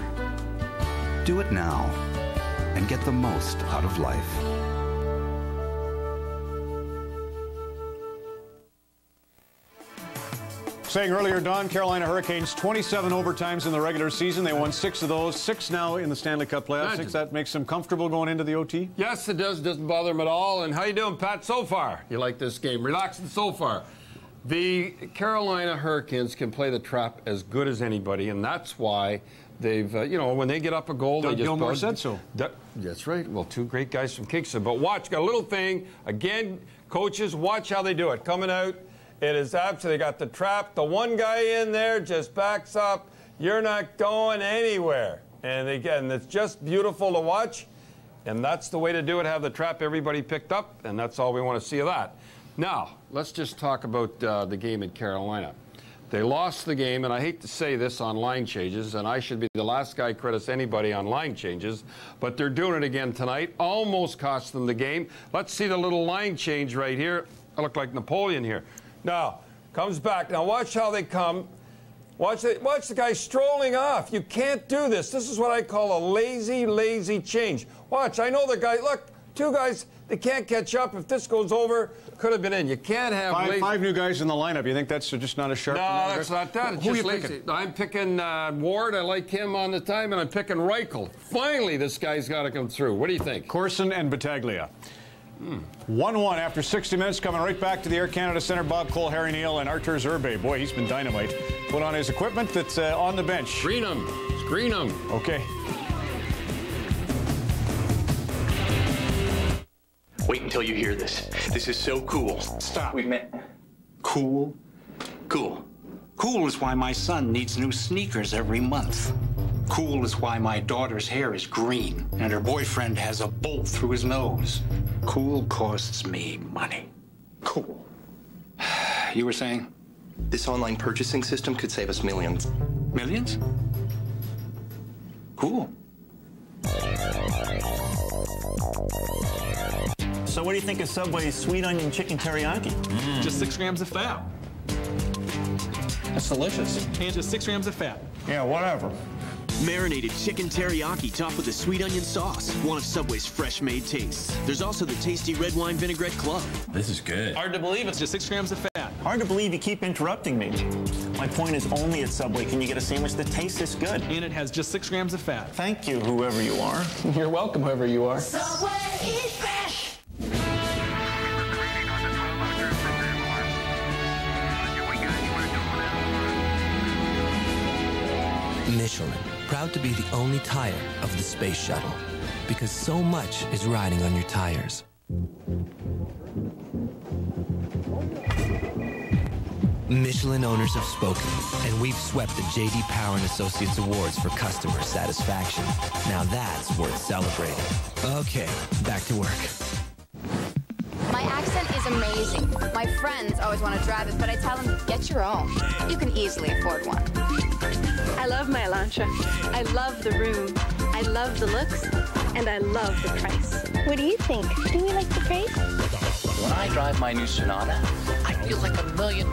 Speaker 13: Do it now and get the most out of life.
Speaker 15: Saying earlier, Don, Carolina Hurricanes, 27 overtimes in the regular season. They won 6 of those, 6 now in the Stanley Cup playoffs. Think that makes them comfortable going into the OT?
Speaker 16: Yes, it does. Doesn't bother them at all. And how you doing, Pat, so far? You like this game? Relaxing so far. The Carolina Hurricanes can play the trap as good as anybody, and that's why they've, you know, when they get up a goal,
Speaker 15: Doug
Speaker 16: they just...
Speaker 15: Gilmour said so.
Speaker 16: That's right. Well, 2 great guys from Kingston. But watch, got a little thing. Again, coaches, watch how they do it. Coming out. It is absolutely, they got the trap. The one guy in there just backs up. You're not going anywhere. And again, it's just beautiful to watch. And that's the way to do it, have the trap everybody picked up. And that's all we want to see of that. Now, let's just talk about the game in Carolina. They lost the game, and I hate to say this on line changes, and I should be the last guy to criticize anybody on line changes, but they're doing it again tonight. Almost cost them the game. Let's see the little line change right here. I look like Napoleon here. Now, comes back. Now, watch how they come. Watch the guy strolling off. You can't do this. This is what I call a lazy, lazy change. Watch, I know the guy. Look, 2 guys, they can't catch up. If this goes over, could have been in. You can't have
Speaker 15: five new guys in the lineup. You think that's just not a sharp?
Speaker 16: No, that's not that. It's just lazy. I'm picking Ward. I like him on the time, and I'm picking Reichel. Finally, this guy's got to come through. What do you think?
Speaker 15: Corson and Battaglia. 1-1 after 60 minutes, coming right back to the Air Canada Centre. Bob Cole, Harry Neal, and Artur Zerbe. Boy, he's been dynamite. Put on his equipment that's on the bench.
Speaker 16: Screen him. Screen him.
Speaker 15: Okay.
Speaker 17: Wait until you hear this. This is so cool.
Speaker 19: Stop. We've met. Cool?
Speaker 17: Cool.
Speaker 19: Cool is why my son needs new sneakers every month. Cool is why my daughter's hair is green and her boyfriend has a bolt through his nose. Cool costs me money. Cool. You were saying?
Speaker 17: This online purchasing system could save us millions.
Speaker 19: Millions? Cool.
Speaker 20: So what do you think of Subway's sweet onion chicken teriyaki?
Speaker 21: Just 6 grams of fat.
Speaker 20: That's delicious.
Speaker 21: And just 6 grams of fat.
Speaker 15: Yeah, whatever.
Speaker 22: Marinated chicken teriyaki topped with a sweet onion sauce. One of Subway's fresh-made tastes. There's also the tasty red wine vinaigrette club.
Speaker 21: This is good. Hard to believe it's just 6 grams of fat.
Speaker 20: Hard to believe you keep interrupting me. My point is, only at Subway can you get a sandwich that tastes this good.
Speaker 21: And it has just 6 grams of fat.
Speaker 20: Thank you, whoever you are.
Speaker 21: You're welcome, whoever you are.
Speaker 10: Subway, eat fresh.
Speaker 23: Michelin, proud to be the only tire of the space shuttle, because so much is riding on your tires. Michelin owners have spoken, and we've swept the J.D. Power and Associates Awards for customer satisfaction. Now that's worth celebrating. Okay, back to work.
Speaker 33: My accent is amazing. My friends always want to drive it, but I tell them, get your own. You can easily afford one.
Speaker 34: I love my Elantra. I love the room. I love the looks. And I love the price.
Speaker 35: What do you think? Do we like the price?
Speaker 1: When I drive my new Sonata, I feel like $1 million.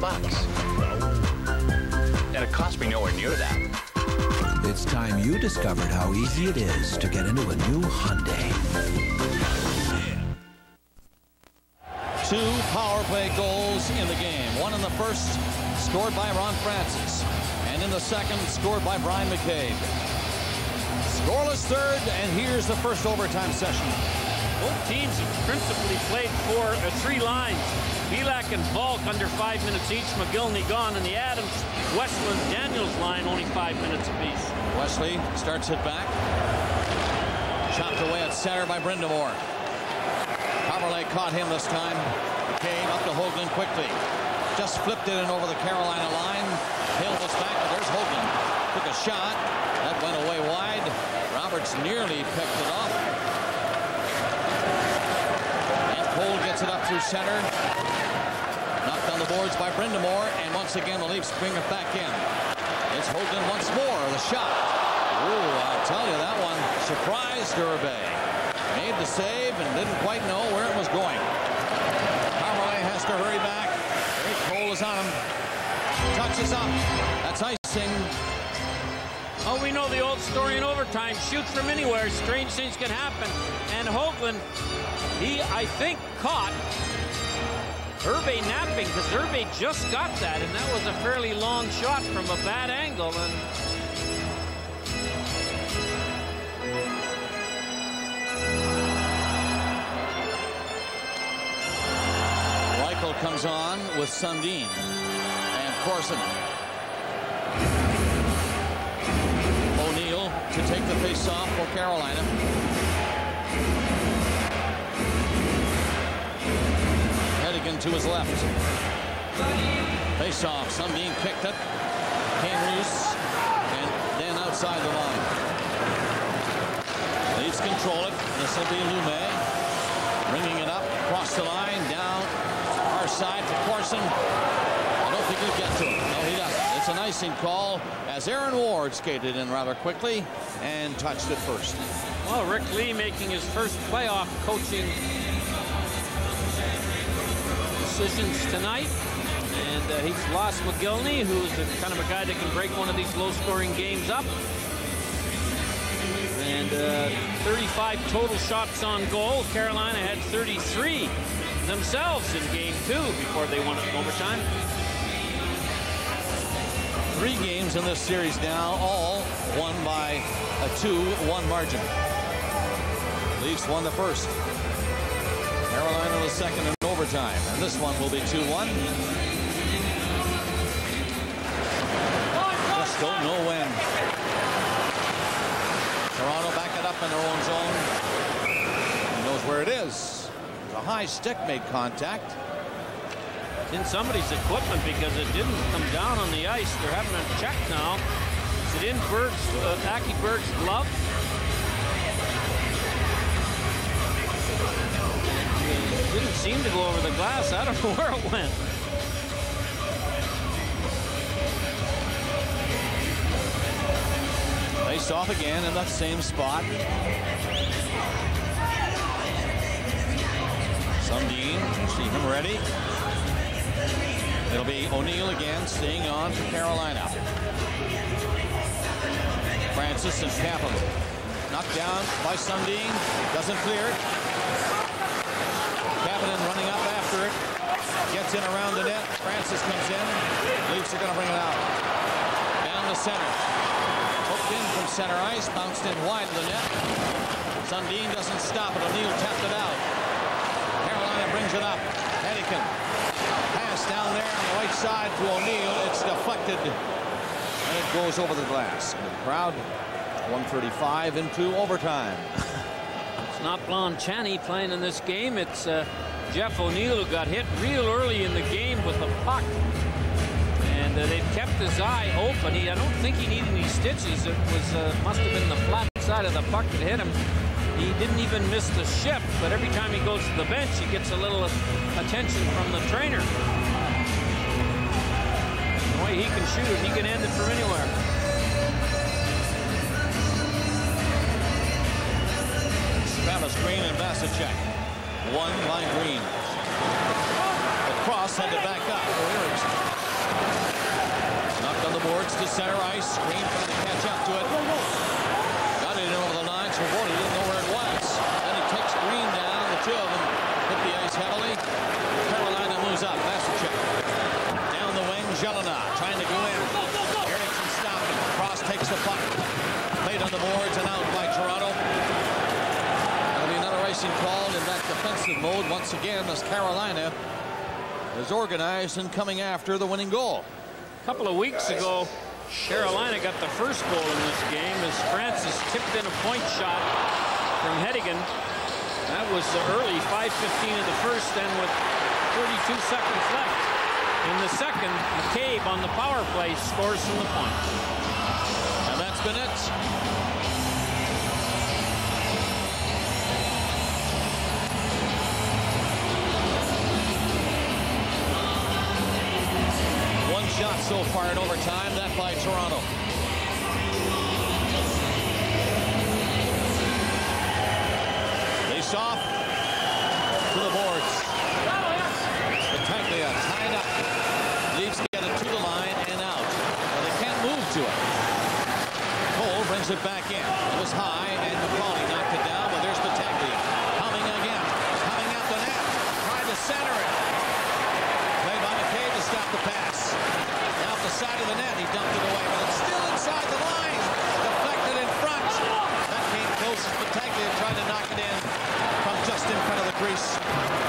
Speaker 1: And it cost me nowhere near that.
Speaker 23: It's time you discovered how easy it is to get into a new Hyundai.
Speaker 2: 2 power play goals in the game. One in the first, scored by Ron Francis. And in the second, scored by Brian McCabe. Scoreless third, and here's the first overtime session.
Speaker 4: Both teams have principally played 3 lines. Belak and Volk under 5 minutes each. McGillney gone, and the Adams, Westland, Daniels line only 5 minutes apiece.
Speaker 2: Wesley starts it back. Chopped away at center by Brindamore. Powerley caught him this time. Came up to Hoagland quickly. Just flipped it in over the Carolina line. Hill was back, but there's Hoagland. Took a shot. That went away wide. Roberts nearly picked it off. And Cole gets it up through center. Knocked on the boards by Brindamore. And once again, the Leafs bring it back in. It's Hoagland once more. The shot. Ooh, I'll tell you, that one surprised Irbe. Made the save and didn't quite know where it was going. Pomerleigh has to hurry back. Cole is on him. Touches up. That's icing.
Speaker 4: Oh, we know the old story in overtime. Shoot from anywhere. Strange things can happen. And Hoagland, he, I think, caught Irbe napping, because Irbe just got that, and that was a fairly long shot from a bad angle. And
Speaker 2: Reichel comes on with Sundin and Corson. O'Neill to take the face-off for Carolina. Hedigan to his left. Face-off. Sundin kicked it. Came loose. And then outside the line. Leafs control it. This will be Lumet. Bringing it up. Across the line. Down. Far side to Corson. I don't think he'll get to it. No, he doesn't. It's an icing call as Aaron Ward skated in rather quickly and touched it first.
Speaker 4: Well, Rick Lee making his first playoff coaching decisions tonight. And he's lost McGillney, who's the kind of a guy that can break one of these low-scoring games up. And 35 total shots on goal. Carolina had 33 themselves in game 2 before they won it in overtime.
Speaker 2: 3 games in this series now, all won by a 2-1 margin. Leafs won the first. Carolina the second in overtime. And this one will be 2-1. Just don't know when. Toronto back it up in their own zone. He knows where it is. The high stick made contact.
Speaker 4: It's in somebody's equipment because it didn't come down on the ice. They're having a check now. Is it in Aki Berg's glove? It didn't seem to go over the glass. I don't know where it went.
Speaker 2: Faced off again in that same spot. Sundin, see him ready. It'll be O'Neill again, staying on for Carolina. Francis and Kaplan. Knocked down by Sundin. Doesn't clear it. Kaplan running up after it. Gets in around the net. Francis comes in. Leafs are going to bring it out. Down the center. Hooked in from center ice. Bounced in wide of the net. Sundin doesn't stop it. O'Neill tapped it out. Carolina brings it up. Hedican. Pass down there on the right side to O'Neill. It's deflected. And it goes over the glass. And the crowd, 135 into overtime.
Speaker 4: It's not Blon Chaney playing in this game. It's Jeff O'Neill, who got hit real early in the game with a puck. And they've kept his eye open. I don't think he needed any stitches. It was must have been the flat side of the puck that hit him. He didn't even miss the shift, but every time he goes to the bench, he gets a little attention from the trainer. The way he can shoot it, he can end it from anywhere.
Speaker 2: Travis Green and Vasicek. One by Green. But Cross had to back up for Erickson. Knocked on the boards to center ice. Green trying to catch up to it. Got it in over the line. Svoboda didn't know where it was. Then he takes Green down. The two of them hit the ice heavily. Carolina moves up. Vasicek. Down the wing. Jelena trying to go in. Erickson stopping. Cross takes the puck. Played on the boards and out by Toronto. That'll be another icing call in that defensive mode once again as Carolina is organized and coming after the winning goal.
Speaker 4: A couple of weeks ago, Carolina got the first goal in this game as Francis tipped in a point shot from Hedigan. That was early, 5:15 of the first, and with 32 seconds left. In the second, McCabe on the power play scores from the point.
Speaker 2: And that's been it. One shot so far in overtime, that by Toronto. Face off to the boards. Battaglia tied up. Leafs get it to the line and out. Well, they can't move to it. Cole brings it back in. It was high, and McCauley knocked it down, but there's Battaglia. Coming again. Coming out the net. Tried to center it. Played by McCabe to stop the pass. Now off the side of the net, he dumped it away, but it's still inside the line. Deflected in front. That came close as Battaglia tried to knock it in from just in front of the crease.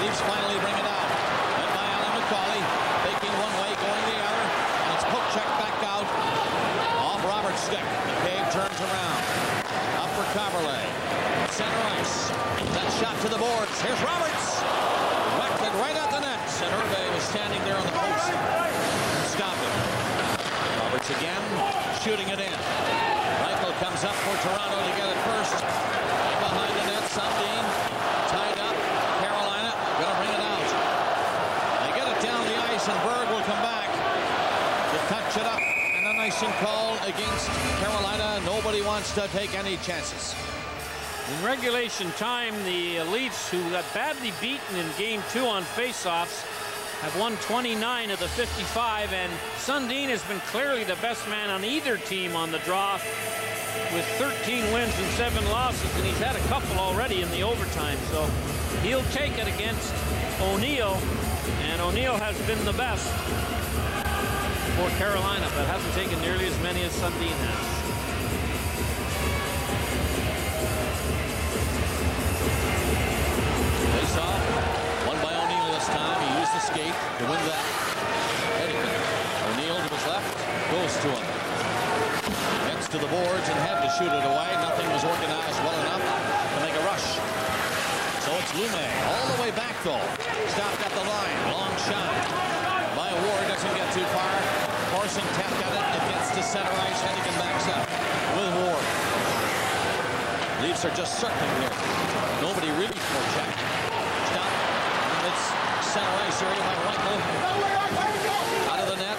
Speaker 2: Leafs finally bring it out. Led by Alan McCauley. Faking one way, going the other. And it's poke check back out. Off Robert's stick. McCabe turns around. Up for Coverley. Center ice. That shot to the boards. Here's Roberts. Whacked it right at the net. And Hervé was standing there on the post. Stop it. Roberts again. Shooting it in. Michael comes up for Toronto to get it first. Behind the net, Sundin. Tied up. Carolina gonna bring it out. They get it down the ice, and Berg will come back to touch it up. And an icing call against Carolina. Nobody wants to take any chances.
Speaker 4: In regulation time, the Leafs, who got badly beaten in Game 2 on faceoffs, have won 29 of the 55, and Sundin has been clearly the best man on either team on the draw with 13 wins and 7 losses, and he's had a couple already in the overtime, so he'll take it against O'Neill, and O'Neill has been the best for Carolina, but hasn't taken nearly as many as Sundin has.
Speaker 2: Face off. Won by O'Neill this time. He used the skate to win that. Hedigan. O'Neill to his left. Goes to him. Gets to the boards and had to shoot it away. Nothing was organized well enough to make a rush. So it's Lume. All the way back though. Stopped at the line. Long shot by Ward. Doesn't get too far. Corson tapped at it. It gets to center ice. Hedigan backs up with Ward. Leafs are just circling here. Nobody really forechecked. Stop. And it's center ice area by Michael. Out of the net.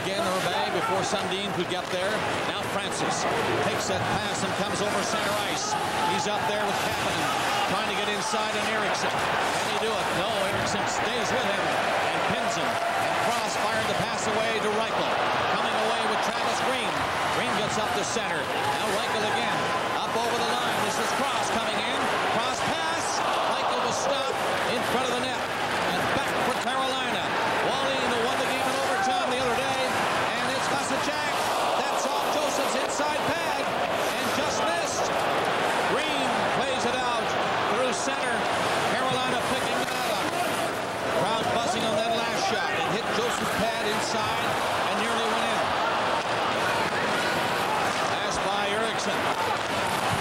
Speaker 2: Again, Hervé before Sundin could get there. Now Francis takes that pass and comes over center ice. He's up there with Kapanen, trying to get inside on Erickson. Can he do it? No, Erickson stays with him and pins him. And Cross fired the pass away to Reichel. Coming away with Travis Green. Green gets up to center. Now Reichel again. Up over the line. This is Cross coming in. Cross pass. Reichel was stopped in front of the net. And back for Carolina. Wallin, who won the game in overtime the other day. And it's Vasicek. That's off Joseph's inside pad. And just missed. Green plays it out through center. Carolina picking that up. Crowd buzzing on that last shot. It hit Joseph's pad inside and nearly went in. Pass by Erickson.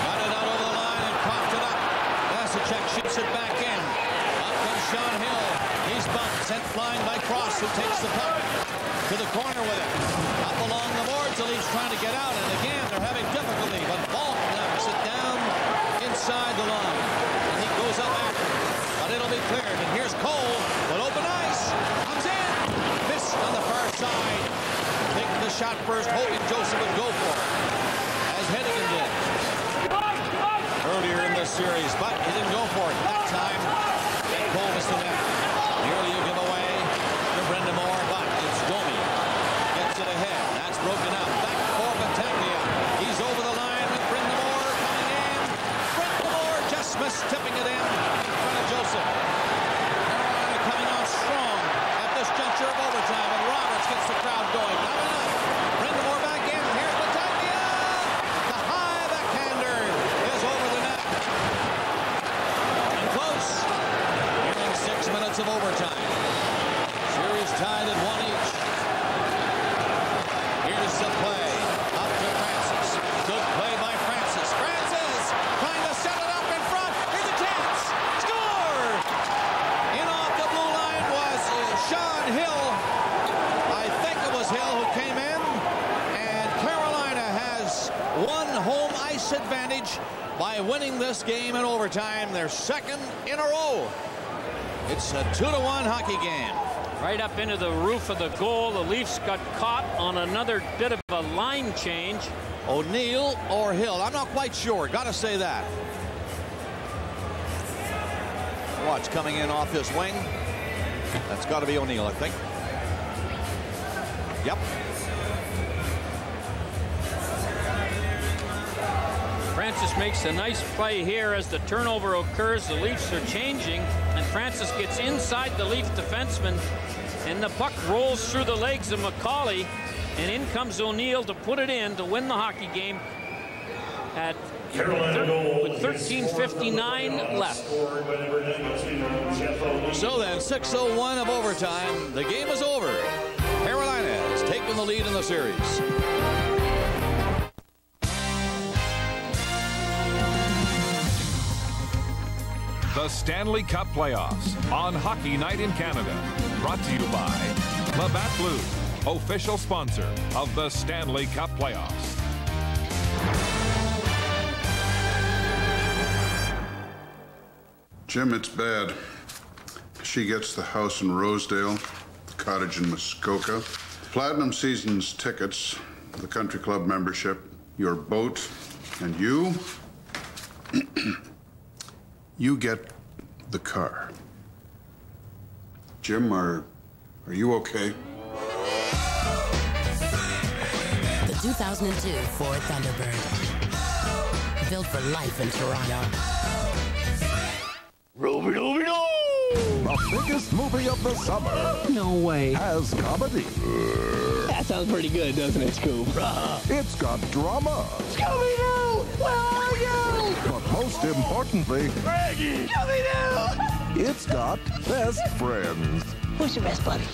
Speaker 2: Got it out over the line and popped it up. Vasicek shoots it back in. Up comes Sean Hill. He's bumped. Sent flying by Cross, who takes the puck to the corner with it. Up along the boards, the Leafs trying to get out. And again, they're having difficulty. But Falk knocks it down inside the line. And he goes up after it. But it'll be cleared. And here's Cole with open ice. Comes in. Missed on the far side. Taking the shot first, hoping Joseph would go for it. As Hedigan did earlier in this series, but he didn't go for it that time. And Cole missed the net. advantage by winning this game in overtime, their second in a row. It's a 2-1 hockey game.
Speaker 4: Right up into the roof of the goal. The Leafs got caught on another bit of a line change.
Speaker 2: O'Neill or Hill, I'm not quite sure. Got to say that. Watch coming in off this wing. That's got to be O'Neill, I think. Yep.
Speaker 4: Francis makes a nice play here as the turnover occurs. The Leafs are changing, and Francis gets inside the Leaf defenseman, and the puck rolls through the legs of McCauley, and in comes O'Neill to put it in to win the hockey game at with 13:59 left.
Speaker 2: So then, 6:01 of overtime. The game is over. Carolina has taken the lead in the series.
Speaker 5: The Stanley Cup Playoffs on Hockey Night in Canada. Brought to you by Labatt Blue, official sponsor of the Stanley Cup Playoffs.
Speaker 6: Jim, it's bad. She gets the house in Rosedale, the cottage in Muskoka, Platinum Seasons tickets, the country club membership, your boat, and you... you get the car. Jim, are you okay?
Speaker 7: The 2002 Ford Thunderbird. Built for life in Toronto.
Speaker 8: The biggest movie of the summer.
Speaker 21: No way.
Speaker 8: Has comedy.
Speaker 21: That sounds pretty good, doesn't it, Scoob?
Speaker 8: It's got drama.
Speaker 21: Scooby-Doo! Where are you?
Speaker 8: But most importantly,
Speaker 21: Reggie! Scooby-Doo!
Speaker 8: it's got best friends.
Speaker 21: Who's your best buddy?